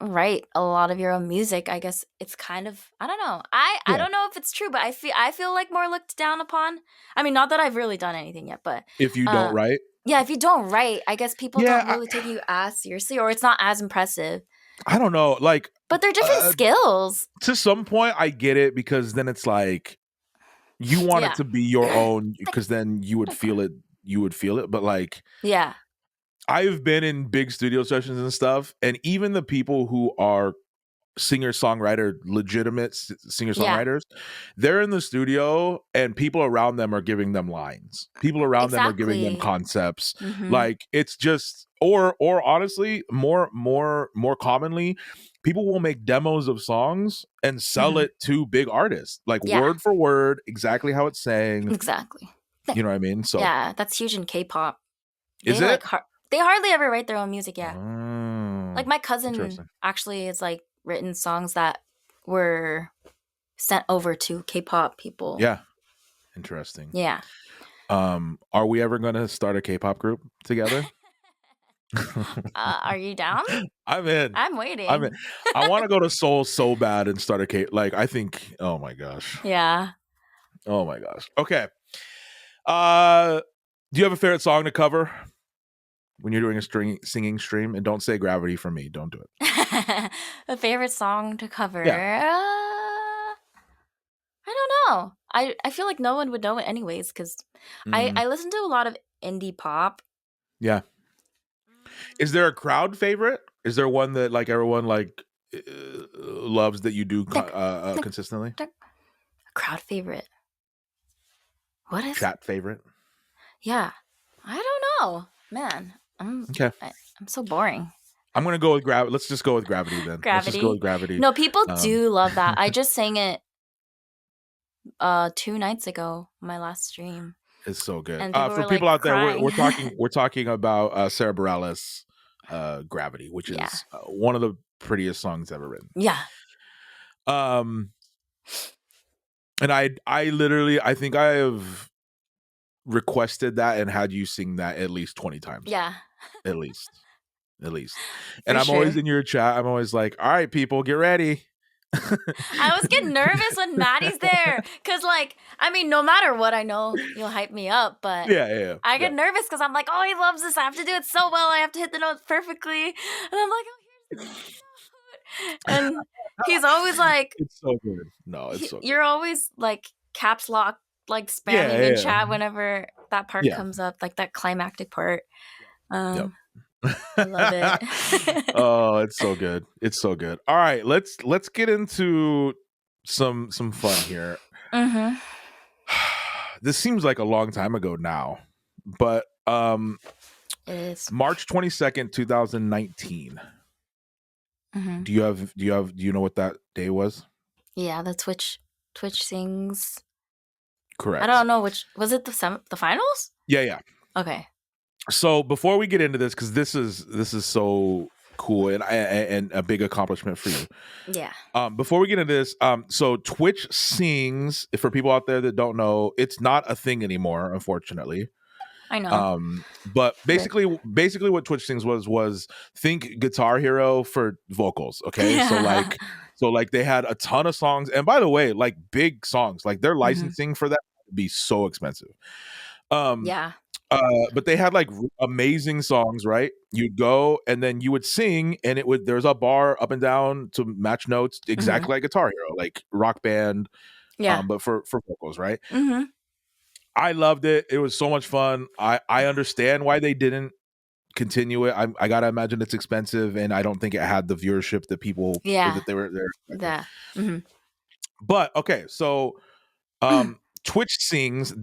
write a lot of your own music, I guess it's kind of, I don't know. I don't know if it's true, but I feel like more looked down upon. I mean, not that I've really done anything yet, but if you don't write. Yeah, if you don't write, I guess people don't really take you as seriously, or it's not as impressive. I don't know, like, but they're different skills. To some point, I get it, because then it's like you want it to be your own, because then you would feel it. You would feel it, but like, yeah, I've been in big studio sessions and stuff, and even the people who are singer-songwriter, legitimate singer-songwriters, they're in the studio and people around them are giving them lines. People around them are giving them concepts. Like, it's just, or honestly, more commonly, people will make demos of songs and sell it to big artists, like word for word, exactly how it's saying. Exactly. You know what I mean? So yeah, that's huge in K-pop. Is it? They hardly ever write their own music. Yeah. Like my cousin actually is like written songs that were sent over to K-pop people. Yeah. Interesting. Yeah. Are we ever going to start a K-pop group together? Are you down? I'm in. I'm waiting. I want to go to Seoul so bad and start a K. Like, I think, oh my gosh. Yeah. Oh my gosh. Okay. Do you have a favorite song to cover when you're doing a singing stream? And don't say Gravity for me. Don't do it. A favorite song to cover? Yeah. I don't know. I feel like no one would know it anyways, because I listen to a lot of indie pop. Yeah. Is there a crowd favorite? Is there one that like everyone like loves that you do consistently? A crowd favorite. What is chat favorite? Yeah, I don't know, man. I'm so boring. I'm gonna go with Gravity. Let's just go with Gravity then. Gravity. Let's just go with Gravity. No, people do love that. I just sang it 2 nights ago, my last stream. It's so good. For people out there, we're talking about Sarah Bareilles' Gravity, which is one of the prettiest songs ever written. Yeah. And I literally, I think I have requested that and had you sing that at least 20 times. Yeah. At least. And I'm always in your chat. I'm always like, all right, people, get ready. I always get nervous when Maddie's there, because like, I mean, no matter what, I know you'll hype me up, but I get nervous because I'm like, oh, he loves this, I have to do it so well, I have to hit the notes perfectly, and I'm like, oh, here's the note. And he's always like, it's so good. No, it's so good. You're always like caps lock, like spamming in chat whenever that part comes up, like that climactic part. I love it. Oh, it's so good. It's so good. All right, let's get into some fun here. This seems like a long time ago now, but it is March 22nd, 2019. Do you know what that day was? Yeah, the TwitchSings. Correct. I don't know which was it. The finals? Yeah. Okay. So before we get into this, because this is so cool and a big accomplishment for you. Yeah. Before we get into this, so TwitchSings, for people out there that don't know, it's not a thing anymore, unfortunately. I know. But basically what TwitchSings was think Guitar Hero for vocals. Okay. Yeah. So they had a ton of songs, and by the way, like big songs, like their licensing for that would be so expensive. Yeah. But they had like amazing songs, right? You'd go and then you would sing, and there's a bar up and down to match notes, exactly like Guitar Hero, like Rock Band. Yeah. But for vocals, right? I loved it. It was so much fun. I understand why they didn't continue it. I gotta imagine it's expensive, and I don't think it had the viewership that people that they were there. Yeah. But okay, so TwitchSings,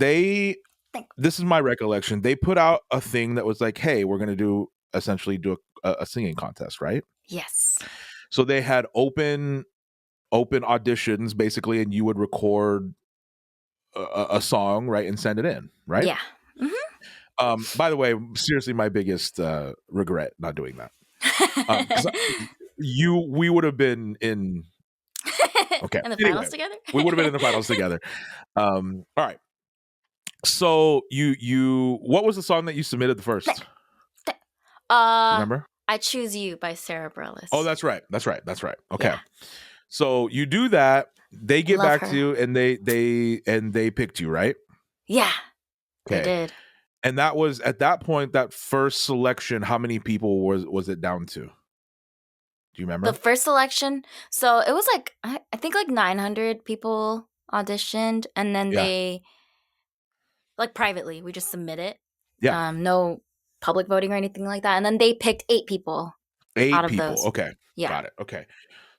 this is my recollection. They put out a thing that was like, hey, we're gonna essentially do a singing contest, right? Yes. So they had open auditions basically, and you would record a song, right, and send it in, right? Yeah. By the way, seriously, my biggest regret not doing that. We would have been in. Okay. In the finals together. We would have been in the finals together. All right. So you what was the song that you submitted the first? Uh, Remember? I Choose You by Sarah Bareilles. Oh, that's right. Okay. Yeah. So you do that. They get Love back her. to you, and they picked you, right? Yeah, they Okay. did. And that was at that point, that first selection. How many people was it down to? Do you remember? The first selection, so it was like I think like 900 people auditioned, and then Yeah. they like privately we just submit it. Yeah. No public voting or anything like that, and then they picked 8 people. 8 out of people. those. Okay. Yeah. Got it. Okay.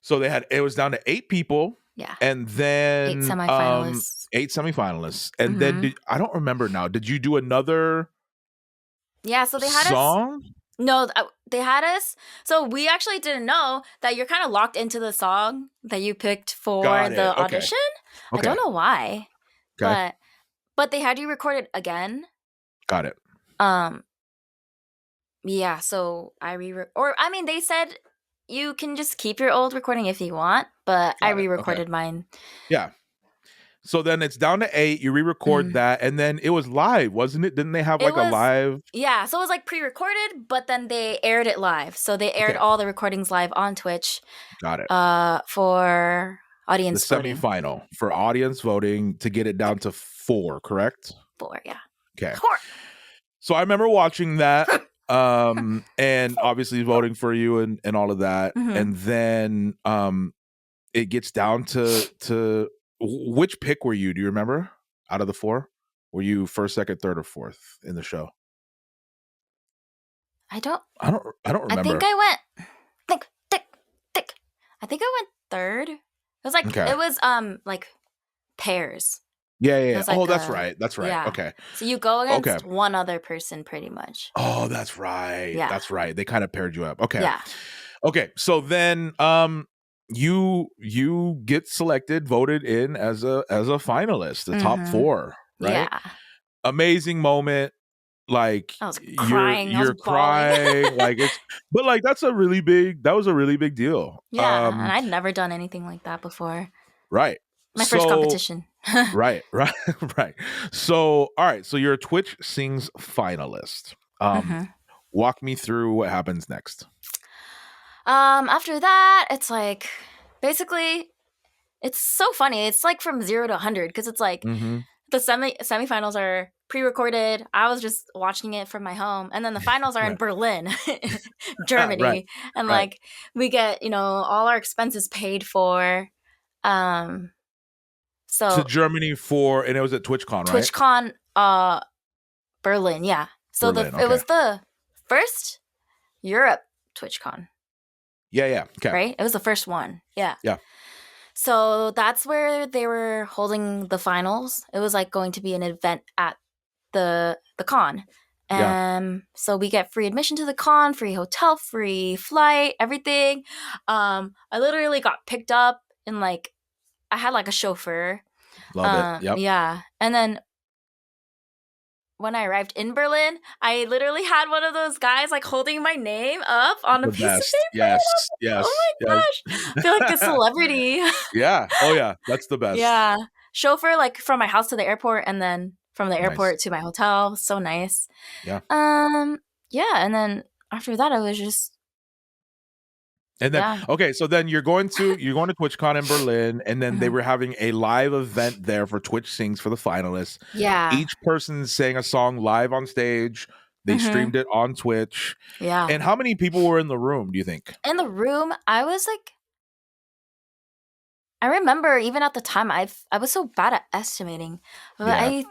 So it was down to 8 people. Yeah. And then 8 semifinalists. 8 semifinalists. And then I don't remember now. Did you do another Yeah, so they had song? No, they had us. So we actually didn't know that you're kind of locked into the song that you picked for the audition. Okay. I don't know why. Okay. But they had you record it again. Got it. Yeah, so they said you can just keep your old recording if you want, but I re-recorded mine. Yeah. So then it's down to 8. You re-record that, and then it was live, wasn't it? Didn't they have a live? Yeah, so it was like pre-recorded, but then they aired it live. So they aired all the recordings live on Twitch. Got it. For audience voting. The semifinal for audience voting to get it down to 4, correct? 4, yeah. Okay. 4. So I remember watching that, and obviously voting for you and all of that, and then it gets down to. Which pick were you? Do you remember? Out of the 4, were you first, second, third, or fourth in the show? I don't remember. I think I went tick. I think I went third. It was like it was like pairs. Yeah. Like that's right. Yeah. Okay. So you go against one other person pretty much. Oh, that's right. Yeah. That's right. They kind of paired you up. Okay. Yeah. Okay. So then you get selected, voted in as a finalist, the top 4, right? Yeah. Amazing moment. Like I was crying. You're crying. Like but like that was a really big deal. Yeah. And I'd never done anything like that before. Right. My first competition. Right. So all right. So you're a TwitchSings finalist. Walk me through what happens next. After that, it's like basically it's so funny. It's like from 0 to 100 because it's like the semifinals are pre-recorded. I was just watching it from my home, and then the finals are in Berlin, Germany, and like we get all our expenses paid for. So to Germany and it was at TwitchCon, right? TwitchCon, Berlin, yeah. So it was the first Europe TwitchCon. Yeah. Okay. Right? It was the first one. Yeah. Yeah. So that's where they were holding the finals. It was like going to be an event at the con. So we get free admission to the con, free hotel, free flight, everything. I literally got picked up in like I had like a chauffeur. Love it. Yep. Yeah. And then when I arrived in Berlin, I literally had one of those guys like holding my name up on a piece of paper. Yes. Oh my gosh. I feel like a celebrity. Yeah. Oh yeah. That's the best. Yeah. Chauffeur like from my house to the airport and then from the airport to my hotel. So nice. Yeah. Yeah. And then after that, I was just. And then okay, so then you're going to TwitchCon in Berlin, and then they were having a live event there for TwitchSings for the finalists. Yeah. Each person sang a song live on stage. They streamed it on Twitch. Yeah. And how many people were in the room, do you think? In the room, I was like I remember even at the time I was so bad at estimating. But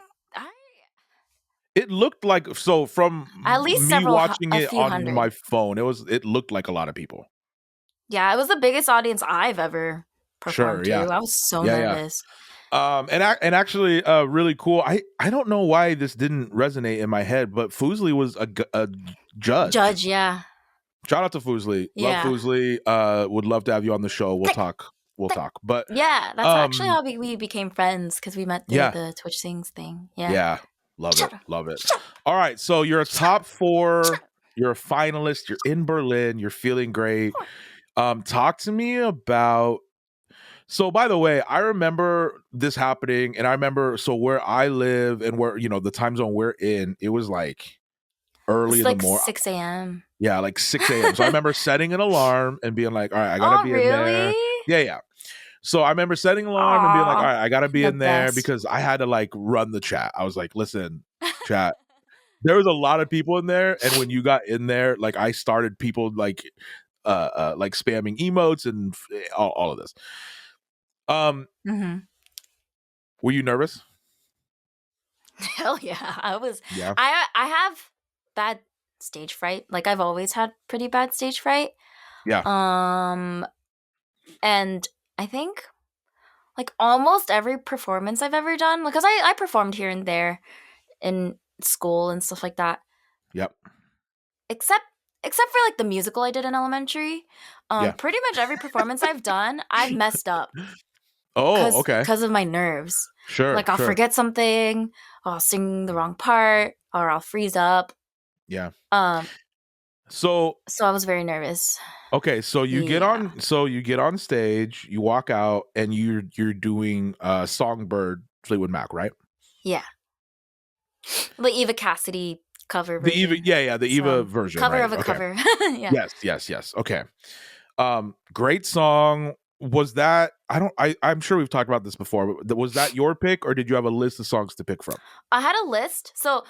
it looked like from at least me watching it on my phone, it looked like a lot of people. Yeah, it was the biggest audience I've ever performed to. I was so nervous. And actually, really cool. I don't know why this didn't resonate in my head, but Fuslie was a judge. Yeah. Shout out to Fuslie. Love Fuslie. Would love to have you on the show. We'll talk. But yeah, that's actually how we became friends because we met through the TwitchSings thing. Yeah. Yeah. Love it. All right. So you're a top 4. You're a finalist. You're in Berlin. You're feeling great. Talk to me about. So, by the way, I remember this happening, and I remember where I live and where the time zone we're in. It was like early in the morning, 6 a.m. Yeah, like 6 a.m. So I remember setting an alarm and being like, all right, I gotta be in there. Really? Yeah. So I remember setting an alarm and being like, all Aw, right, I gotta be the in there best. because I had to like run the chat. I was like, listen, chat. There was a lot of people in there, and when you got in there, like I started people like spamming emotes and all of this. Mm-hmm. Were you nervous? Hell yeah, I was. Yeah. I have bad stage fright. Like I've always had pretty bad stage fright. Yeah. And I think like almost every performance I've ever done, because I performed here and there in school and stuff like that. Yep. Except for like the musical I did in elementary. Yeah. Pretty much every performance I've done, I've messed up Oh, okay. because of my nerves. Sure. Like I'll forget something, or I'll sing the wrong part, or I'll freeze up. Yeah. So I was very nervous. Okay, so you get on stage, you walk out, and you're doing Songbird Fleetwood Mac, right? Yeah. The Eva Cassidy cover The version. Eva, the Eva version, cover right? of a cover. Yeah. Yes. Okay. Great song. Was that I'm sure we've talked about this before, but was that your pick, or did you have a list of songs to pick from? I had a list. So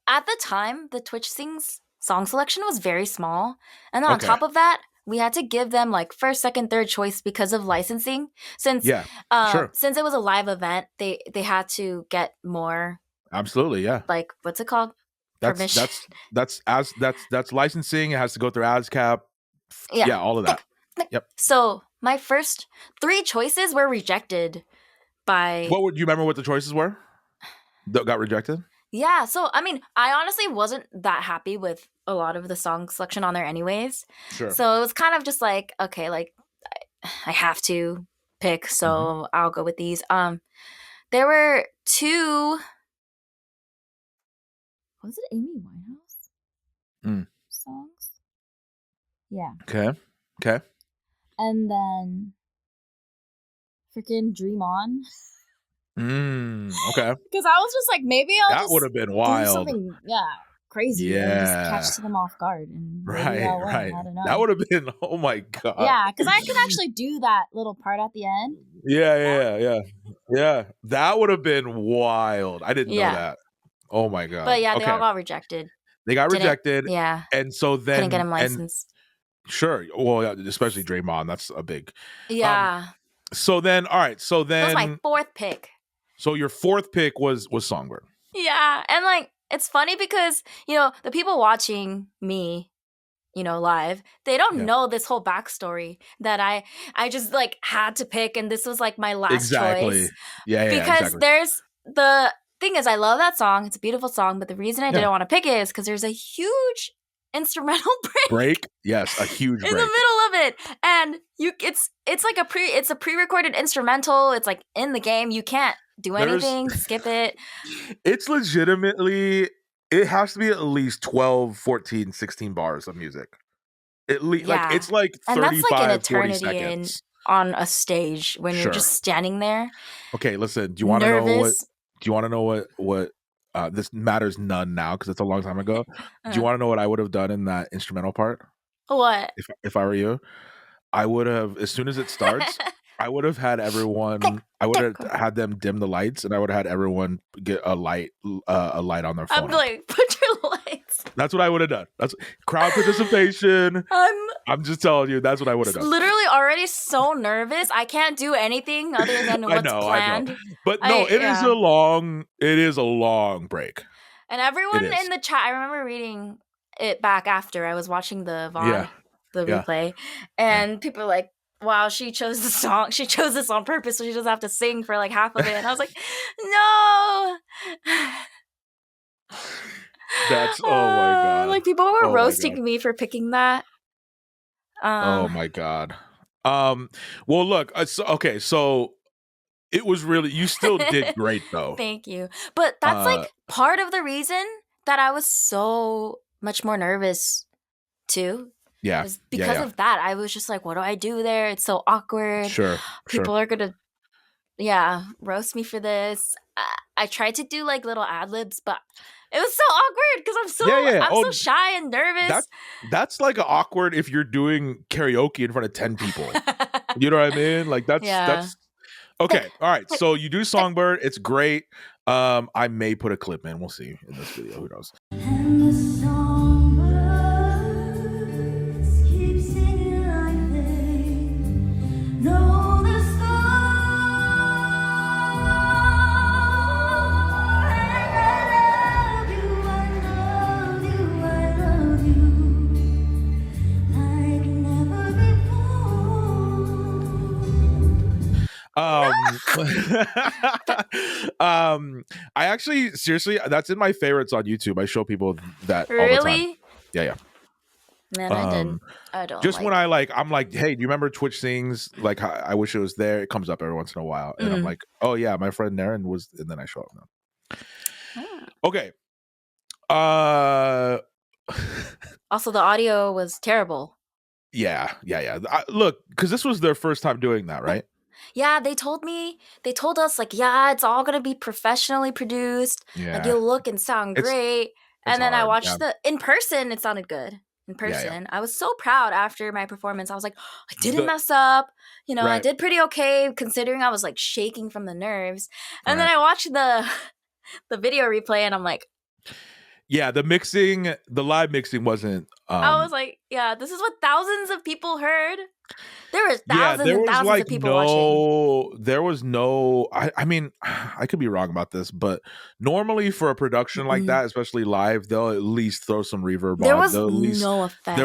at the time, the TwitchSings song selection was very small. And then on top of that, we had to give them like first, second, third choice because of licensing. Since since it was a live event, they had to get more. Absolutely, yeah. Like, what's it called? Permission. That's licensing. It has to go through ASCAP. Yeah, all of that. Yep. So my first 3 choices were rejected by. Do you remember what the choices were that got rejected? Yeah, so I mean, I honestly wasn't that happy with a lot of the song selection on there anyways. Sure. So it was kind of just like, okay, like I have to pick, so I'll go with these. There were 2. Was it Amy Winehouse songs? Yeah. Okay. And then freaking Dream On. Okay. Because I was just like, maybe that would have been wild. Do something, crazy, and just catch them off guard, and maybe I'll win. I don't know. That would have been, oh my god. Yeah, because I could actually do that little part at the end. Yeah. That would have been wild. I didn't know that. Oh my god. But yeah, they all got rejected. They got rejected. Yeah. And so then couldn't get them licensed. Sure. Well, yeah, especially Draymond. That's a big. Yeah. So then, all right. So then. That was my 4th pick. So your 4th pick was Songbird. Yeah, and like it's funny because the people watching me, live, they don't know this whole backstory that I just like had to pick, and this was like my last choice. Yeah. Because there's the thing is, I love that song. It's a beautiful song, but the reason I didn't want to pick it is because there's a huge instrumental break. Yes, a huge break in the middle of it, and it's like it's a pre-recorded instrumental. It's like in the game. You can't do anything, skip it. It's legitimately, it has to be at least 12, 14, 16 bars of music. At least, like it's like 35, and that's like an eternity on a stage when you're just standing there. Okay, listen. Do you want to know what? Do you want to know what? This matters none now because it's a long time ago. Do you want to know what I would have done in that instrumental part? What? If I were you, I would have, as soon as it starts, I would have had everyone. I would have had them dim the lights, and I would have had everyone get a light on their phone. I'm like, put your lights. That's what I would have done. That's crowd participation. I'm just telling you, that's what I would have done. Literally, already so nervous. I can't do anything other than what's planned. I know. But no, it is a long break. And everyone in the chat, I remember reading it back after I was watching the VOD, the replay, and people were like, wow, she chose the song. She chose this on purpose, so she doesn't have to sing for like half of it. And I was like, no. That's, oh my god. Like people were roasting me for picking that. Oh my god. Well, look. So it was really, you still did great though. Thank you. But that's like part of the reason that I was so much more nervous too. Yeah. Because of that, I was just like, what do I do there? It's so awkward. Sure. People are going to roast me for this. I tried to do like little ad libs, but it was so awkward because I'm so shy and nervous. That's like awkward if you're doing karaoke in front of 10 people. You know what I mean? Like that's okay. All right. So you do Songbird. It's great. I may put a clip in. We'll see in this video. Who knows? And the songbirds keep singing like they know the song. And I love you, I love you, I love you like never before. I actually seriously, that's in my favorites on YouTube. I show people that all the time. Yeah. Man, I don't. Just when I'm like, hey, do you remember TwitchSings? Like, I wish it was there. It comes up every once in a while, and I'm like, oh yeah, my friend Naren was, and then I show up now. Okay. Also, the audio was terrible. Yeah. Look, because this was their first time doing that, right? Yeah, they told us like, yeah, it's all gonna be professionally produced. Yeah. Like you'll look and sound great. And then I watched in person, it sounded good. In person. I was so proud after my performance. I was like, I didn't mess up. You know, I did pretty okay considering I was like shaking from the nerves. And then I watched the video replay and I'm like, yeah, the live mixing wasn't I was like, yeah, this is what thousands of people heard. There was thousands and thousands of people watching. There was no, I mean, I could be wrong about this, but normally for a production like that, especially live, they'll at least throw some reverb on. There was no effect.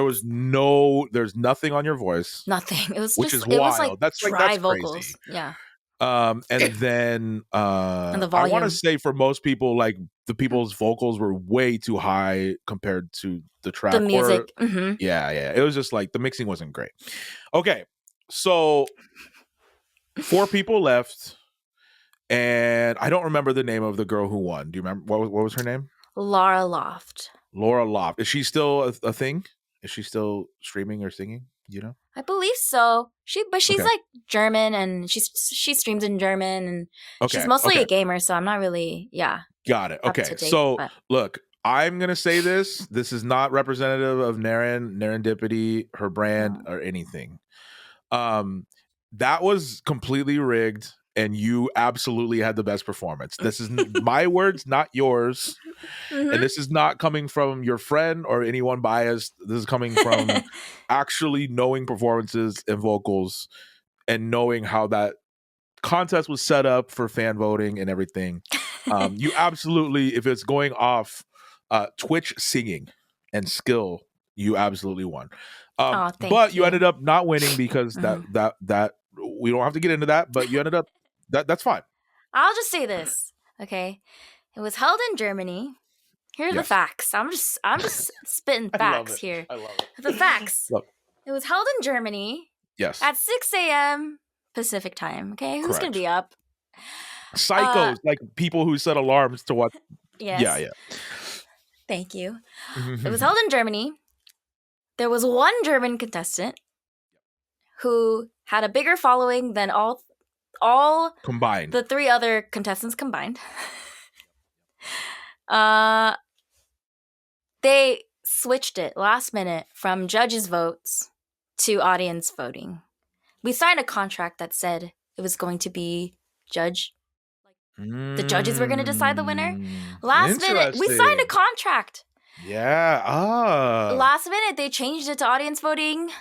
There's nothing on your voice. Nothing. It was which just, is wild. It was like that's dry vocals. Crazy. Yeah. And then and the I volume. want to say for most people, like the people's vocals were way too high compared to the track. The music. Yeah. It was just like the mixing wasn't great. Okay, so 4 people left, and I don't remember the name of the girl who won. Do you remember what was her name? Laura Loft. Is she still a thing? Is she still streaming or singing? You know? I believe so. She's like German, and she streams in German, and she's mostly a gamer. So I'm not really Got it. Okay, so look, I'm gonna say this. This is not representative of Narindipity, her brand, or anything. That was completely rigged, and you absolutely had the best performance. This is my words, not yours. And this is not coming from your friend or anyone biased. This is coming from actually knowing performances and vocals and knowing how that contest was set up for fan voting and everything. You absolutely, if it's going off Twitch singing and skill, you absolutely won. But you ended up not winning because that we don't have to get into that, but you ended up that's fine. I'll just say this, okay? It was held in Germany. Here are the facts. I'm just spitting facts here. I love it. The facts. It was held in Germany. Yes. At 6 a.m. Pacific time. Okay, who's gonna be up? Psychos, like people who set alarms to watch. Yes. Yeah. Thank you. It was held in Germany. There was one German contestant who had a bigger following than all combined. The 3 other contestants combined. They switched it last minute from judges' votes to audience voting. We signed a contract that said it was going to be the judges were going to decide the winner. Last minute, we signed a contract. Yeah. Last minute, they changed it to audience voting.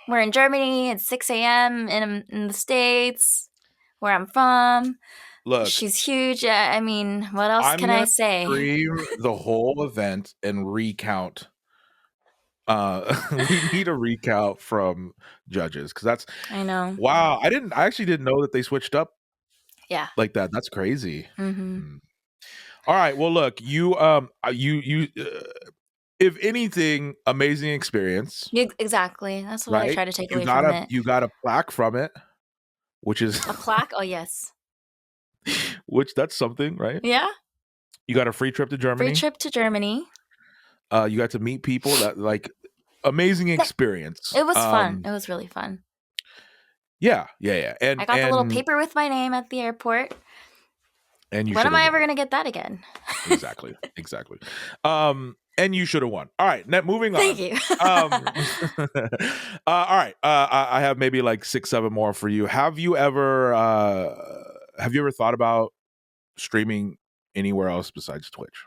We're in Germany. It's 6 a.m. in the States, where I'm from. Look, she's huge. I mean, what else can I say? Stream the whole event and recount. We need a recount from judges because that's. I know. Wow, I actually didn't know that they switched up. Yeah, like that. That's crazy. All right. Well, look, you if anything, amazing experience. Exactly. That's what I try to take away from it. You got a plaque from it, which is a plaque. Oh yes. Which that's something, right? Yeah. You got a free trip to Germany. You got to meet people that amazing experience. It was fun. It was really fun. Yeah. I got the little paper with my name at the airport. And you when am I won. ever gonna get that again? Exactly. And you should have won. All right, moving on. Thank you. All right. I have maybe like 6-7 more for you. Have you ever thought about streaming anywhere else besides Twitch?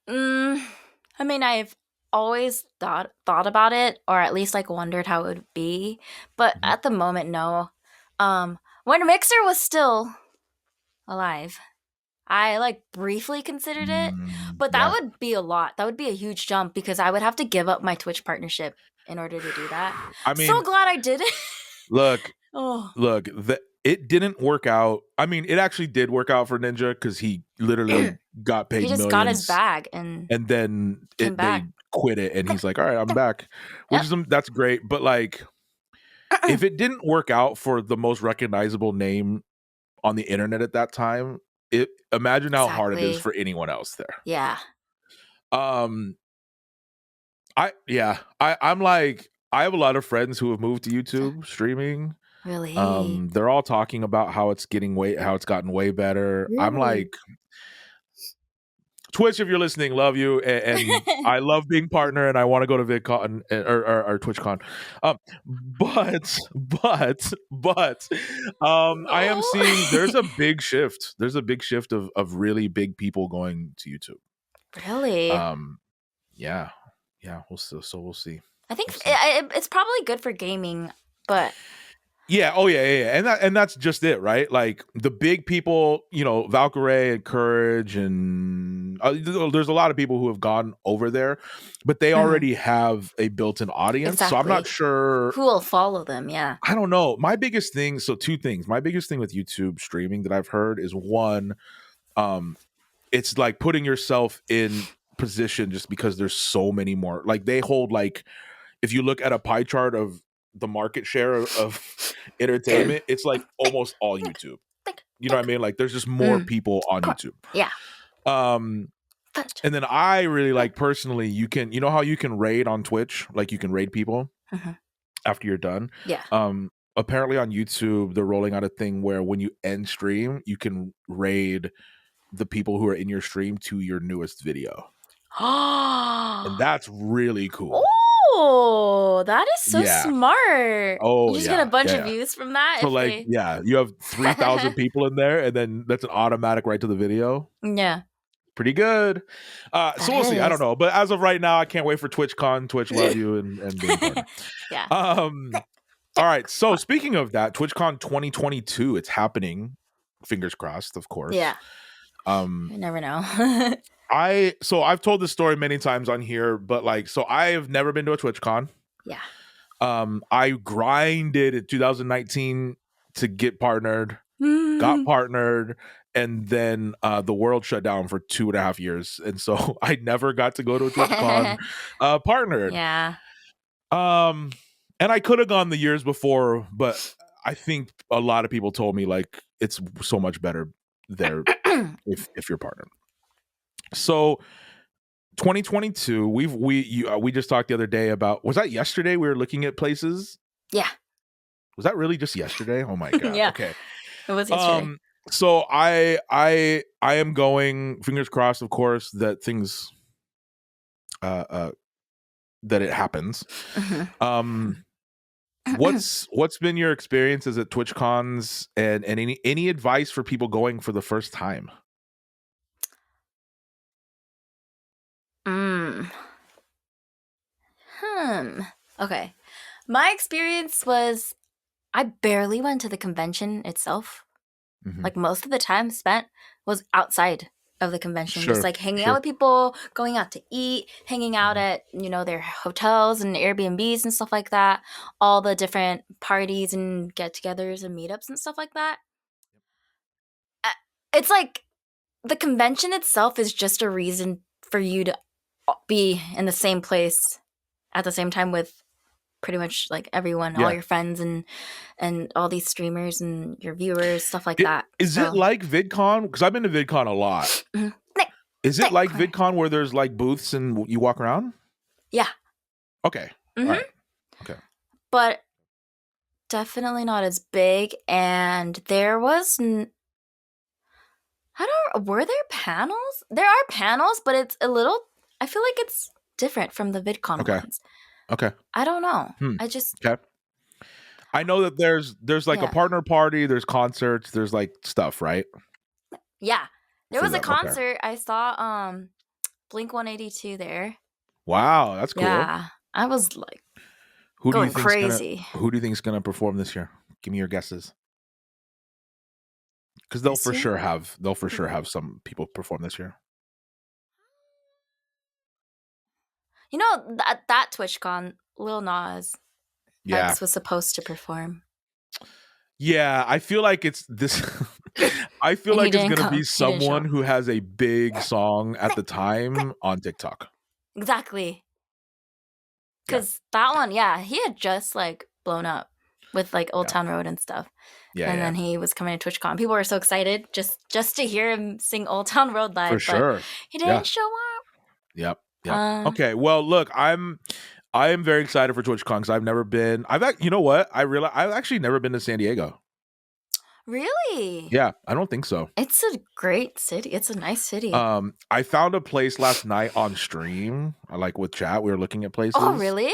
I mean, I've always thought about it, or at least like wondered how it would be, but at the moment, no. When Mixer was still alive, I like briefly considered it, but that would be a lot. That would be a huge jump because I would have to give up my Twitch partnership in order to do that. I mean, so glad I did it. Look, it didn't work out. I mean, it actually did work out for Ninja because he literally got paid. He just millions, got his bag and then they quit it, and he's like, "All right, I'm back," which is that's great. But like, if it didn't work out for the most recognizable name on the internet at that time, imagine how hard it is for anyone else there. Yeah. I'm like, I have a lot of friends who have moved to YouTube streaming. Really? They're all talking about how it's gotten way better. Really? I'm like, Twitch, if you're listening, love you, and I love being partner, and I want to go to VidCon or TwitchCon. But I am seeing there's a big shift. There's a big shift of really big people going to YouTube. Really? Yeah. We'll see. I think it's probably good for gaming, but yeah, and that's just it, right? Like the big people, Valkyrie and Courage, and there's a lot of people who have gone over there, but they already have a built-in audience. Exactly. So I'm not sure who will follow them. Yeah, I don't know. My biggest thing, so two things. My biggest thing with YouTube streaming that I've heard is one, it's like putting yourself in position just because there's so many more. Like they hold like, if you look at a pie chart of the market share of entertainment, it's like almost all YouTube. You know what I mean? Like there's just more people on YouTube. Yeah. And then I really like personally, you know how you can raid on Twitch? Like you can raid people after you're done. Yeah. Apparently on YouTube, they're rolling out a thing where when you end stream, you can raid the people who are in your stream to your newest video. And that's really cool. Oh, that is so smart. Oh, you just get a bunch of views from that. So you have 3,000 people in there, and then that's an automatic right to the video. Yeah. Pretty good. So we'll see. I don't know. But as of right now, I can't wait for TwitchCon. Twitch, love you, and being partner. Yeah. All right. So speaking of that, TwitchCon 2022, it's happening. Fingers crossed, of course. Yeah. You never know. I've told this story many times on here, but I have never been to a TwitchCon. Yeah. I grinded in 2019 to get partnered, got partnered, and then the world shut down for 2.5 years, and so I never got to go to a TwitchCon partnered. Yeah. And I could have gone the years before, but I think a lot of people told me like it's so much better there if you're partnered. So 2022, we just talked the other day about, was that yesterday we were looking at places? Yeah. Was that really just yesterday? Oh my god. Yeah. Okay. It was yesterday. So I am going, fingers crossed, of course, that things that it happens. What's been your experiences at TwitchCons and any advice for people going for the first time? Okay. My experience was I barely went to the convention itself. Like most of the time spent was outside of the convention, just like hanging out with people, going out to eat, hanging out at, their hotels and Airbnbs and stuff like that. All the different parties and get-togethers and meetups and stuff like that. It's like the convention itself is just a reason for you to be in the same place at the same time with pretty much like everyone, all your friends and all these streamers and your viewers, stuff like that. Is it like VidCon? Because I've been to VidCon a lot. Is it like VidCon where there's like booths and you walk around? Yeah. Okay. All right. Okay. But definitely not as big, and there was were there panels? There are panels, but it's a little. I feel like it's different from the VidCon Okay. ones. Okay. I don't know. Hmm. I just Okay. I know that there's like a Yeah. partner party, there's concerts, there's like stuff, right? yeah. There For was a them, okay. concert. I saw Blink 182 there. Wow, that's cool. Yeah, I was like Who do you going think's crazy. who do you think's gonna perform this year? Give me your guesses. Because they'll This for year? sure have some people perform this year. You know that TwitchCon, Lil Nas Yeah. X was supposed to perform. Yeah, I feel like it's this. I feel And he like it's didn't gonna come. be He didn't show someone up. who has a big song at the time on TikTok. Exactly. Yeah. Because that one, yeah, he had just like blown up with like Old Yeah. Town Road and stuff. Yeah, And yeah, then he was coming to TwitchCon. People were so excited just to hear him sing Old Town Road live. for But sure. he didn't Yeah. show up. Yep. Yep. Okay. Okay. Well, look, I am very excited for TwitchCon because I've never been. You know what? I've actually never been to San Diego. Really? Yeah, I don't think so. It's a great city. It's a nice city. I found a place last night on stream, like with chat. We were looking at places. Oh, really?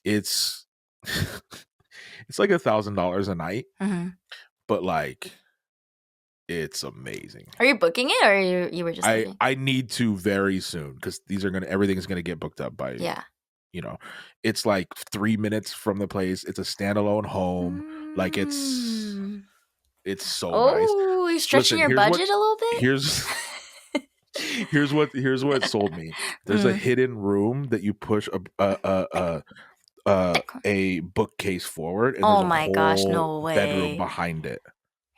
It's it's like $1,000 a night, Mm-hmm. but like it's amazing. Are you booking it, or you were just looking? I need to very soon because everything is gonna get booked up by Yeah. you know. It's like 3 minutes from the place. It's a standalone home. Like it's so nice. Oh, you're stretching Listen, your budget a little bit? Here's what sold me. There's a hidden room that you push a bookcase forward, and Oh there's a my gosh, no whole bedroom way. behind it.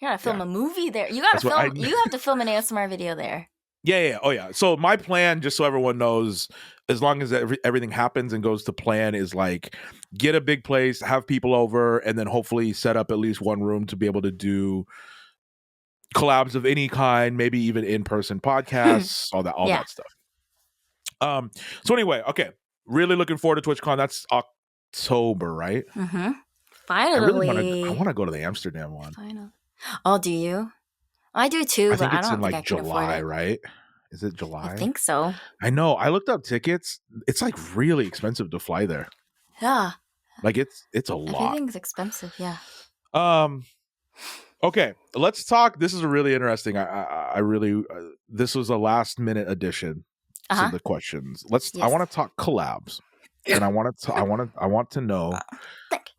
You gotta film Yeah. a movie there. You gotta That's what I- film. You have to film an ASMR video there. Yeah. Oh yeah. So my plan, just so everyone knows, as long as everything happens and goes to plan, is like get a big place, have people over, and then hopefully set up at least one room to be able to do collabs of any kind, maybe even in-person podcasts, all Yeah. that stuff. So anyway, okay. Really looking forward to TwitchCon. That's October, right? Mm-hmm. I Finally. want to go to the Amsterdam one. Finally. Oh, do you? I do too, I but think I it's don't in think I like can afford July, it. right? Is it July? I think so. I know. I looked up tickets. It's like really expensive to fly there. Yeah. Like it's a lot. Everything's expensive. Yeah. Okay, let's talk. This is really interesting. I really this was a last minute addition to the questions. I Yes. want to talk collabs, and I want to know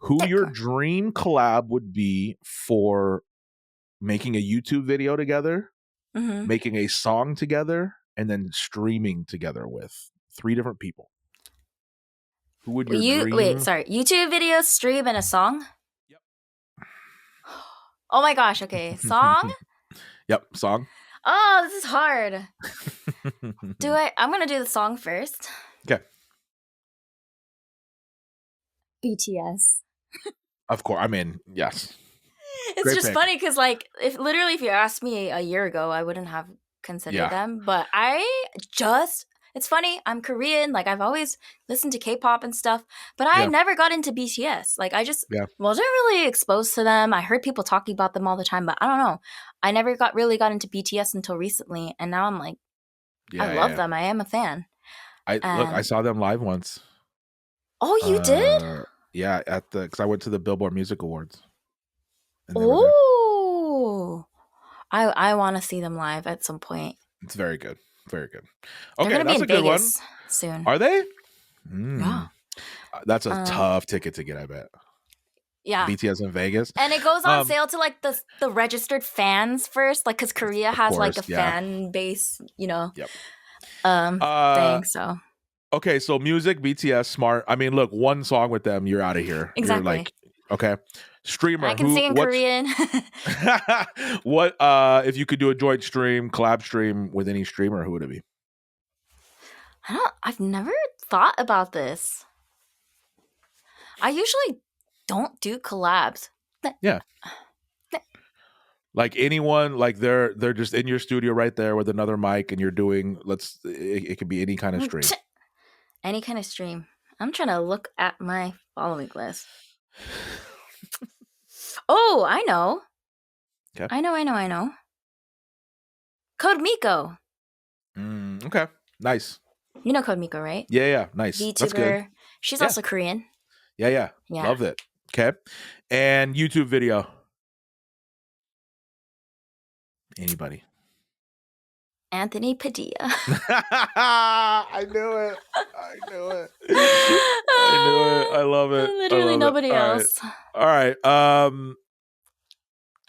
who your dream collab would be for making a YouTube video together, Mm-hmm. making a song together, and then streaming together with 3 different people. Who would your dream? Wait, sorry. YouTube video, stream, and a song? Yep. Oh my gosh, okay. Song? Yep, song. Oh, this is hard. I'm gonna do the song first. Okay. BTS. Of course. I mean, yes. It's Great just pick. funny because like if you asked me a year ago, I wouldn't have considered them. But it's funny, I'm Korean, like I've always listened to K-pop and stuff, but I never got into BTS. Like I just wasn't really exposed to them. I heard people talking about them all the time, but I don't know. I never got into BTS until recently, and now I'm like, I love them. I am a fan. I saw them live once. Oh, you did? Yeah, because I went to the Billboard Music Awards. Oh, I want to see them live at some point. It's very good. Very good. They're Okay, gonna that's be a in good Vegas one. soon. Are they? Yeah. That's a tough ticket to get, I bet. Yeah. BTS in Vegas. And it goes on sale to like the registered fans first, like because Korea has like a fan base, Yep. thing. So okay, so music, BTS, smart. I mean, look, one song with them, you're out of here. Exactly. You're like, okay. Streamer. I can sing in Korean. What if you could do a joint stream, collab stream with any streamer, who would it be? I've never thought about this. I usually don't do collabs. Yeah. Like anyone, like they're just in your studio right there with another mic, and you're doing. It could be any kind of stream. Any kind of stream. I'm trying to look at my following list. Oh, I know. Okay. I know. Code Miko. Okay. Nice. You know Code Miko, right? Yeah. Nice. That's good. VTuber. She's Yeah. also Korean. Yeah. Yeah. Love it. Okay. And YouTube video. Anybody? Anthony Padilla. I knew it. I love it. Literally nobody else. All right.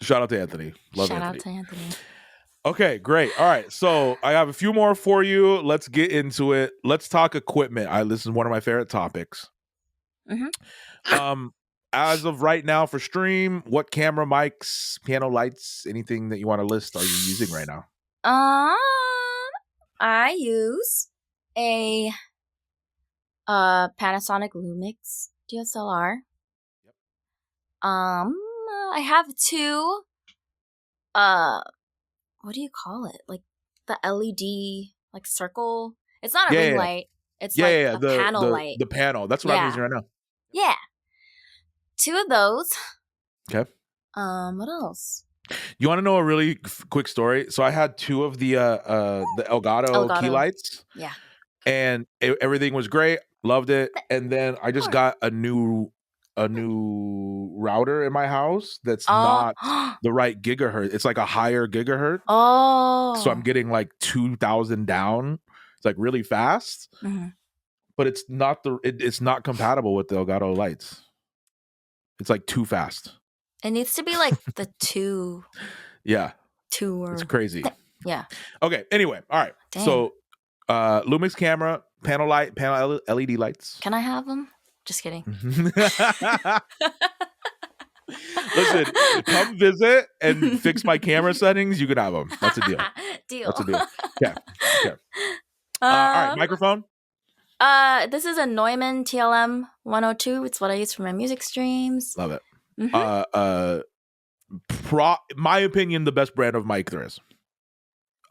Shout out to Anthony. Love Shout Anthony. out to Anthony. Okay, great. All right. So I have a few more for you. Let's get into it. Let's talk equipment. This is one of my favorite topics. As of right now for stream, what camera, mics, piano lights, anything that you want to list are you using right now? I use a Panasonic Lumix DSLR. Yep. I have two what do you call it? Like the LED like circle. It's not a ring light. It's a panel light. The panel. That's what I'm using right now. Yeah. Two of those. Okay. What else? You want to know a really quick story? So I had two of the Elgato key lights. Yeah. And everything was great. Loved it. And then I just got a new router in my house that's not the right gigahertz. It's like a higher gigahertz. Oh. So I'm getting like 2,000 down. It's like really fast. But it's not it's not compatible with the Elgato lights. It's like too fast. It needs to be like the two. Yeah. Two or it's crazy. Yeah. Okay. Anyway. All right. Dang. So Lumix camera, panel LED lights. Can I have them? Just kidding. Listen, come visit and fix my camera settings. You can have them. That's a deal. That's a deal. Yeah. Okay. All right. Microphone. This is a Neumann TLM 102. It's what I use for my music streams. Love it. My opinion, the best brand of mic there is.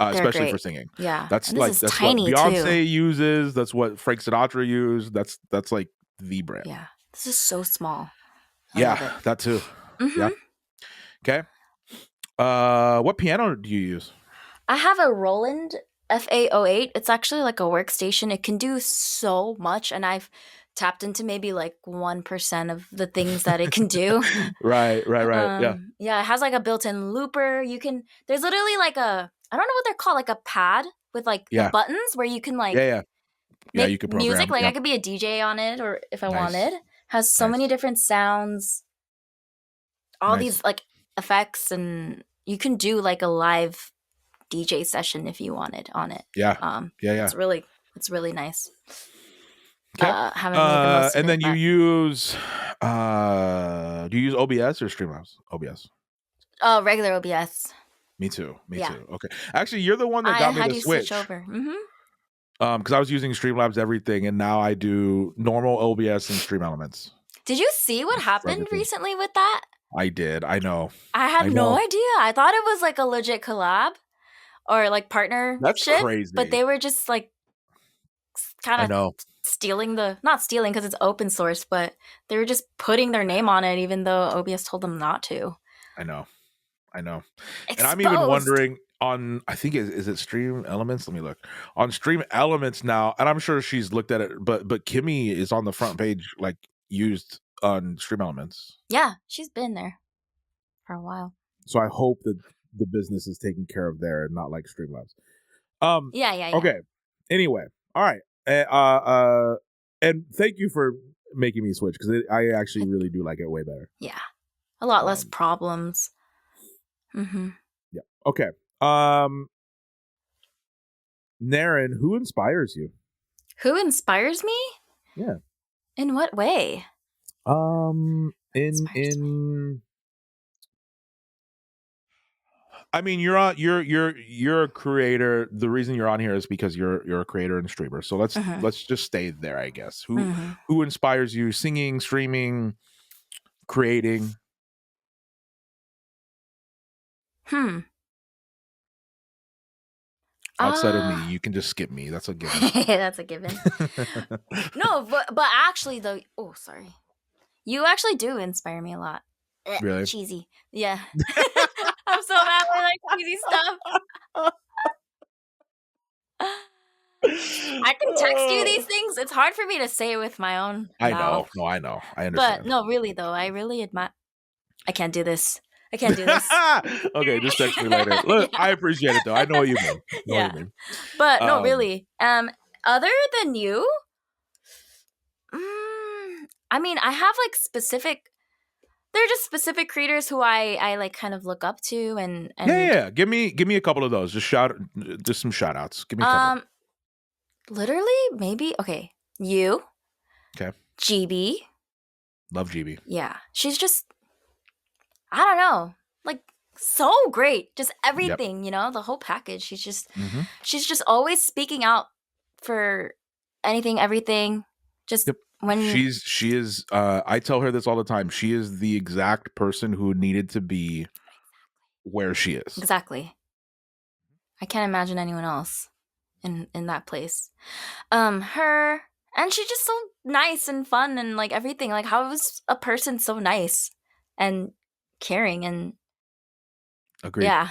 Especially great. For singing. Yeah. That's what Beyonce uses. That's what Frank Sinatra used. That's like the brand. Yeah. This is so small. Yeah, that too. Yeah. Okay. What piano do you use? I have a Roland FA08. It's actually like a workstation. It can do so much, and I've tapped into maybe like 1% of the things that it can do. Right. Yeah. Yeah, it has like a built-in looper. There's literally like I don't know what they're called, like a pad with like the buttons where you can like you could program music. Like I could be a DJ on it, or if I wanted. Has so many different sounds. All these like effects, and you can do like a live DJ session if you wanted on it. Yeah. It's really nice. Okay. Haven't made the most of and then it, you use do you use OBS or Streamlabs? OBS. Regular OBS. Me too. Okay. Actually, you're the one that got me to switch over. Because I was using Streamlabs everything, and now I do normal OBS and Stream Elements. Did you see what happened recently with that? I did. I know. I had no idea. I thought it was like a legit collab or like partnership. That's crazy. But they were just like kind of stealing not stealing because it's open source, but they were just putting their name on it even though OBS told them not to. I know. Exposed. And I'm even wondering on, I think, is it Stream Elements? Let me look. On Stream Elements now, and I'm sure she's looked at it, but Kimmy is on the front page, like, used on Stream Elements. Yeah, she's been there for a while. So I hope that the business is taken care of there and not like Streamlabs. Yeah. Okay. Anyway. All right. And thank you for making me switch, because I actually really do like it way better. Yeah. A lot less problems. Yeah. Okay. Naren, who inspires you? Who inspires me? Yeah. In what way? I mean, you're a creator. The reason you're on here is because you're a creator and streamer. So let's just stay there, I guess. Who inspires you? Singing, streaming, creating? Outside of me, you can just skip me. That's a given. That's a given. No, but actually though, oh sorry, you actually do inspire me a lot. Really? cheesy. Yeah. I'm so bad with like cheesy stuff. I can text you these things. It's hard for me to say with my own I know. mouth. No, I know. I But understand. no, really though, I really admire. I can't do this. I can't do this. Okay, just text me later. Look, I appreciate it though. I know what you mean. I know what Yeah. you mean. But no, Um, really. Other than you, I mean, I have like specific. They're just specific creators who I like kind of look up to and yeah. Give me a couple of those. Just some shout outs. Give me a couple. literally maybe okay. You. Okay. GB. Love GB. Yeah. She's just I don't know. Like so great. Just everything, you know, the whole package. She's just always speaking out for anything, everything. Just Yep. when She is I tell her this all the time. She is the exact person who needed to be where she is. exactly. I can't imagine anyone else in that place. Her and she's just so nice and fun and like everything. Like how is a person so nice and caring and Agreed. yeah.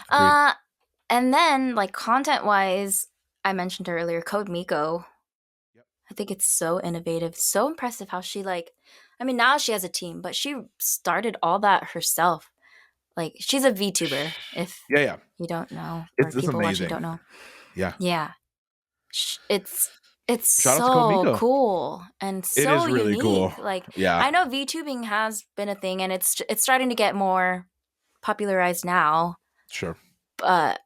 Agreed. And then like content wise, I mentioned earlier, Code Miko. Yep. I think it's so innovative, so impressive how she like. I mean, now she has a team, but she started all that herself. Like she's a VTuber. If Yeah. you don't know, or It's people watching amazing. don't know, Yeah. yeah, it's Shout out to Code so Miko. cool and so It is really unique. cool. Like Yeah. I know VTubing has been a thing, and it's starting to get more popularized now. Sure. But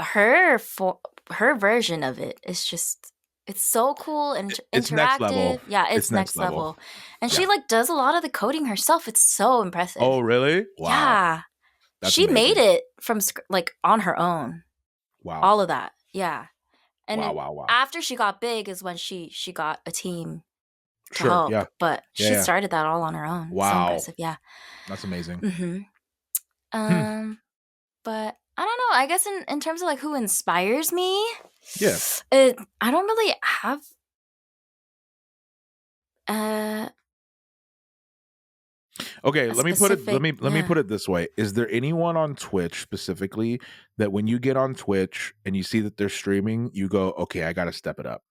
her version of it is just it's so cool and It's interactive. next level. Yeah, it's next level. And she Yeah. like does a lot of the coding herself. It's so impressive. Oh, really? Wow. Yeah. That's she amazing. made it from like on her own. Wow. All of that. Yeah. And wow. after she got big is when she got a team to Sure. help. Yeah. But Yeah, she yeah. started that all on her own. So Wow. impressive. Yeah. That's amazing. Mm-hmm. But I don't know. I guess in terms of like who inspires me, Yeah. I don't really have. Okay, let me put it. Let me yeah. put it this way: is there anyone on Twitch specifically that when you get on Twitch and you see that they're streaming, you go, "Okay, I got to step it up.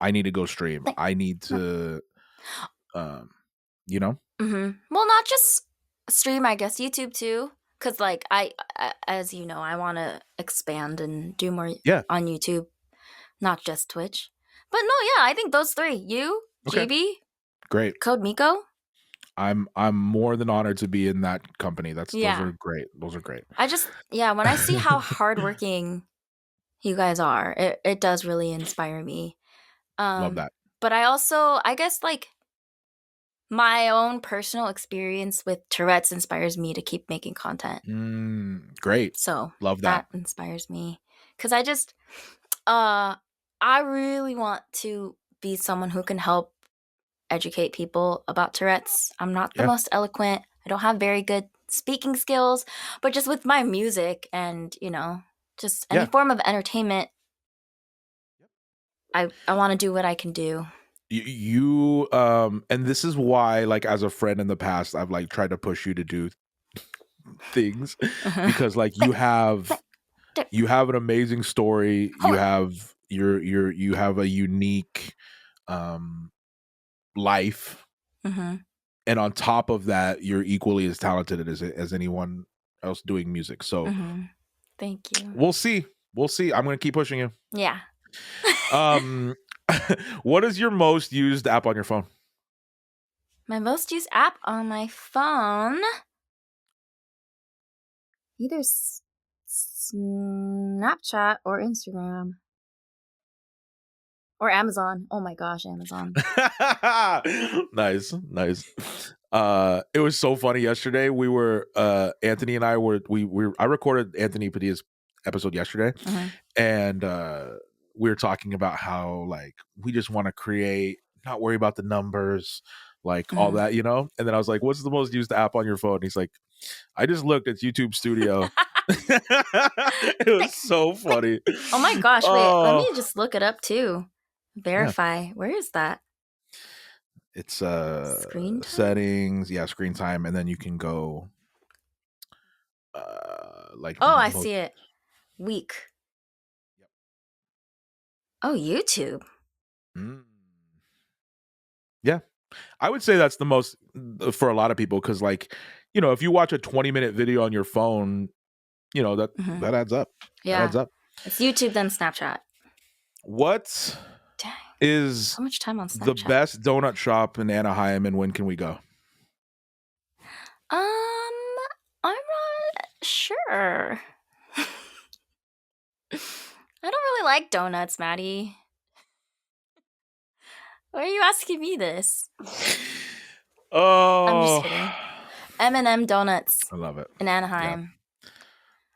I need to go stream. I need to, you know." Well, not just stream. I guess YouTube too, because like I, as you know, I want to expand and do more on YouTube, not just Twitch. But no, yeah, I think those three: you, Okay. GB, Great. Code Miko. I'm more than honored to be in that company. Those are great. Those are great. I just when I see how hardworking you guys are, it does really inspire me. Love that. But I also, I guess, like my own personal experience with Tourette's inspires me to keep making content. Great. So love that. Inspires me because I just, I really want to be someone who can help educate people about Tourette's. I'm not the most eloquent. I don't have very good speaking skills, but just with my music and, you know, just any form of entertainment, I want to do what I can do. You and this is why, like, as a friend in the past, I've like tried to push you to do things because like you have an amazing story. You have you have a unique life, and on top of that, you're equally as talented as anyone else doing music. So thank you. We'll see. I'm gonna keep pushing you. Yeah. What is your most used app on your phone? My most used app on my phone, either Snapchat or Instagram or Amazon. Oh my gosh, Amazon. Nice. It was so funny yesterday. We were Anthony and I were I recorded Anthony Padilla's episode yesterday, and we were talking about how like we just want to create, not worry about the numbers, like all that, you know. And then I was like, "What's the most used app on your phone?" And he's like, "I just looked. It's YouTube Studio." It was so funny. Oh my gosh! Wait, let me just look it up too. Verify. Where is that? It's Screen time? settings, screen time, and then you can go I see it. Week. Yep. Oh, YouTube. Yeah, I would say that's the most for a lot of people because, like, if you watch a 20-minute video on your phone, that that adds up. Yeah, that adds up. It's YouTube then Snapchat. What Dang, is so much time on the Snapchat. best donut shop in Anaheim, and when can we go? I'm not sure. I don't really like donuts, Maddie. Why are you asking me this? Oh, I'm just kidding. M&M Donuts I love it. in Anaheim.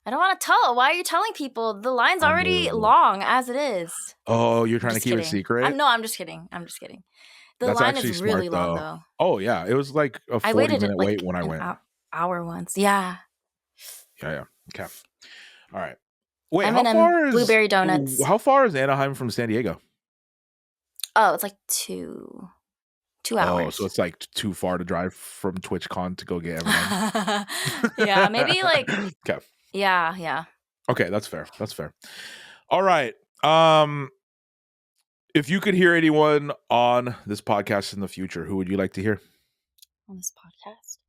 I don't want to tell. Why are you telling people? The line's already Unbelievable. long as it is. Oh, you're I'm trying to just keep it kidding. secret? No, I'm just kidding. I'm just kidding. The That's line actually is really smart, long, though. though. Oh, yeah. It was like a I waited 40-minute like wait when I went. hour once. Yeah. Yeah. Okay. All right. Wait, M&M how far is blueberry donuts. How far is Anaheim from San Diego? Oh, it's like 2 hours. Oh, so it's like too far to drive from TwitchCon to go get M&M. Yeah, maybe like. Okay. Yeah. Okay, that's fair. All right. If you could hear anyone on this podcast in the future, who would you like to hear? On this podcast?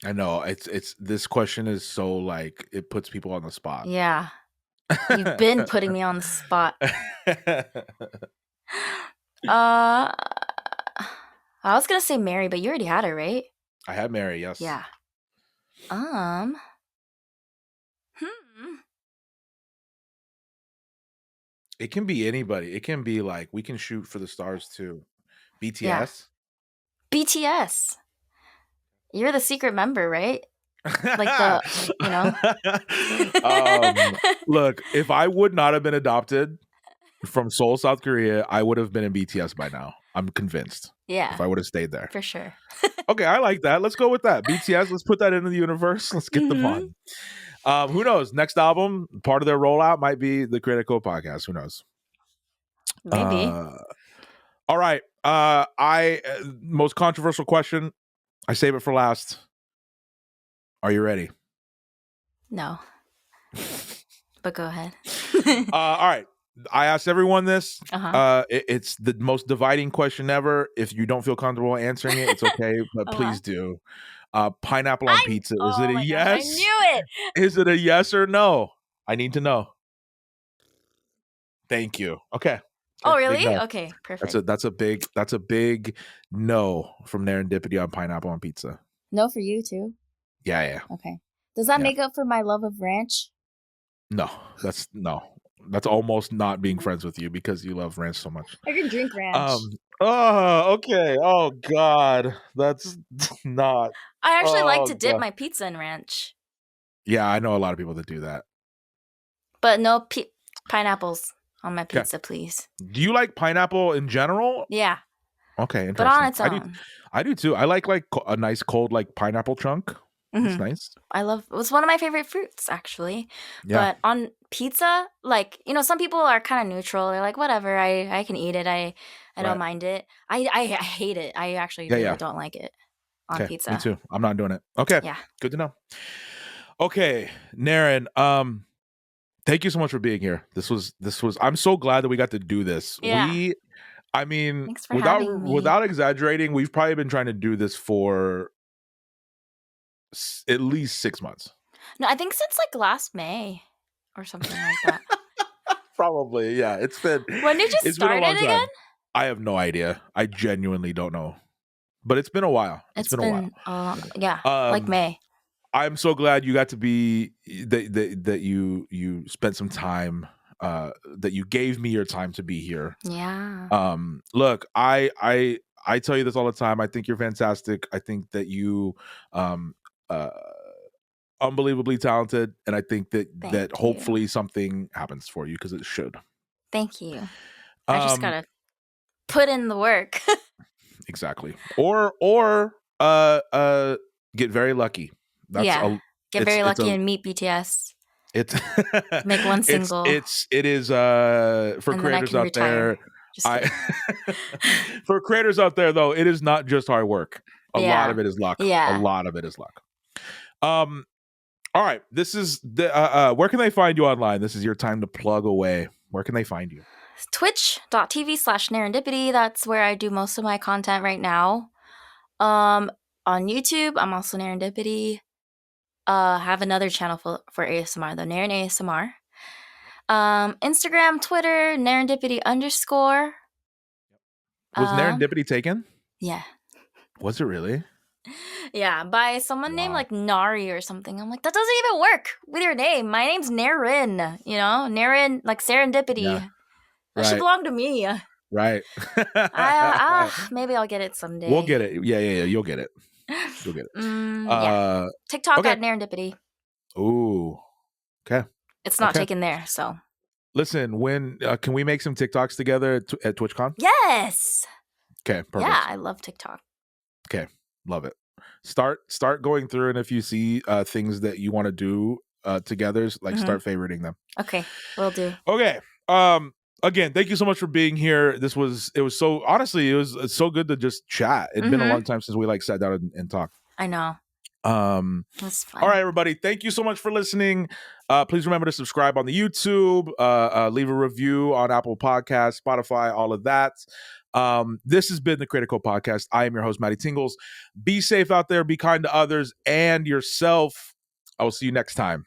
I know it's this question is so like it puts people on the spot. Yeah. You've been putting me on the spot. I was gonna say Mary, but you already had her, right? I had Mary, yes. Yeah. It can be anybody. It can be like we can shoot for the stars too. BTS. Yeah. BTS. You're the secret member, right? Like Look, if I would not have been adopted from Seoul, South Korea, I would have been in BTS by now. I'm convinced. Yeah. If I would have stayed there. For sure. Okay, I like that. Let's go with that. BTS, let's put that into the universe. Let's get them on. Who knows? Next album, part of their rollout might be the Critical Podcast. Who knows? Maybe. All right. Most controversial question. I save it for last. Are you ready? No. But go ahead. All right. I asked everyone this. It's the most dividing question ever. If you don't feel comfortable answering it, it's okay, but please do. Pineapple on pizza. Is it a yes? I knew it. Is it a yes or no? I need to know. Thank you. Okay. Oh, really? No. Okay, perfect. That's a big no from Narindipity on pineapple on pizza. No for you too? Yeah. Okay. Does that make up for my love of ranch? No. That's almost not being friends with you because you love ranch so much. I can drink ranch. Oh, okay. Oh God. That's not. I actually like to dip my pizza in ranch. Yeah, I know a lot of people that do that. But no pineapples on my pizza, please. Do you like pineapple in general? Yeah. Okay, interesting. But on its own. I do too. I like a nice cold like pineapple chunk. It's nice. It's one of my favorite fruits, actually. Yeah. But on pizza, like, some people are kind of neutral. They're like, whatever, I can eat it. I don't mind it. I hate it. I actually really don't like it on pizza. Me too. I'm not doing it. Okay. Yeah. Good to know. Okay, Naren, thank you so much for being here. This was I'm so glad that we got to do this. Yeah. Thanks for having me. Without exaggerating, we've probably been trying to do this for at least 6 months. No, I think since like last May or something like that. Probably, yeah. It's been. When did you start it again? I have no idea. I genuinely don't know. But it's been a while. It's been a while. Yeah, like May. I'm so glad you got to be that you spent some time. That you gave me your time to be here. Yeah. Look, I tell you this all the time. I think you're fantastic. I think that you unbelievably talented, and I think that hopefully something happens for you because it should. Thank you. I just gotta put in the work. Exactly. Or get very lucky. That's get Get very lucky and meet BTS. It's Make one single. It is for and creators then I can out retire. there. For creators out there though, it is not just hard work. A lot of it is luck. Yeah. A lot of it is luck. All right. This is the where can they find you online? This is your time to plug away. Where can they find you? Twitch.tv/Narindipity. That's where I do most of my content right now. On YouTube, I'm also Narindipity. Have another channel for ASMR, though, Narin ASMR. Instagram, Twitter, Narindipity _. Was Narindipity taken? Yeah. Was it really? Yeah, by someone named like Nari or something. I'm like, that doesn't even work with your name. My name's Narin, you know? Narin, like serendipity. Yeah. That should belong to me. Right. Maybe I'll get it someday. We'll get it. Yeah. You'll get it. You'll get it. Yeah. TikTok at Narindipity. Ooh. Okay. It's not taken there, so. Listen, when can we make some TikToks together at TwitchCon? Yes. Okay, perfect. Yeah, I love TikTok. Okay, love it. Start going through, and if you see things that you want to do together, like start favoriting them. Okay, will do. Okay. Again, thank you so much for being here. It was so so good to just chat. It's been a long time since we like sat down and talked. I know. That's fun. All right, everybody. Thank you so much for listening. Please remember to subscribe on the YouTube, leave a review on Apple Podcasts, Spotify, all of that. This has been the Critical Podcast. I am your host, MattyTingles. Be safe out there, be kind to others and yourself. I will see you next time.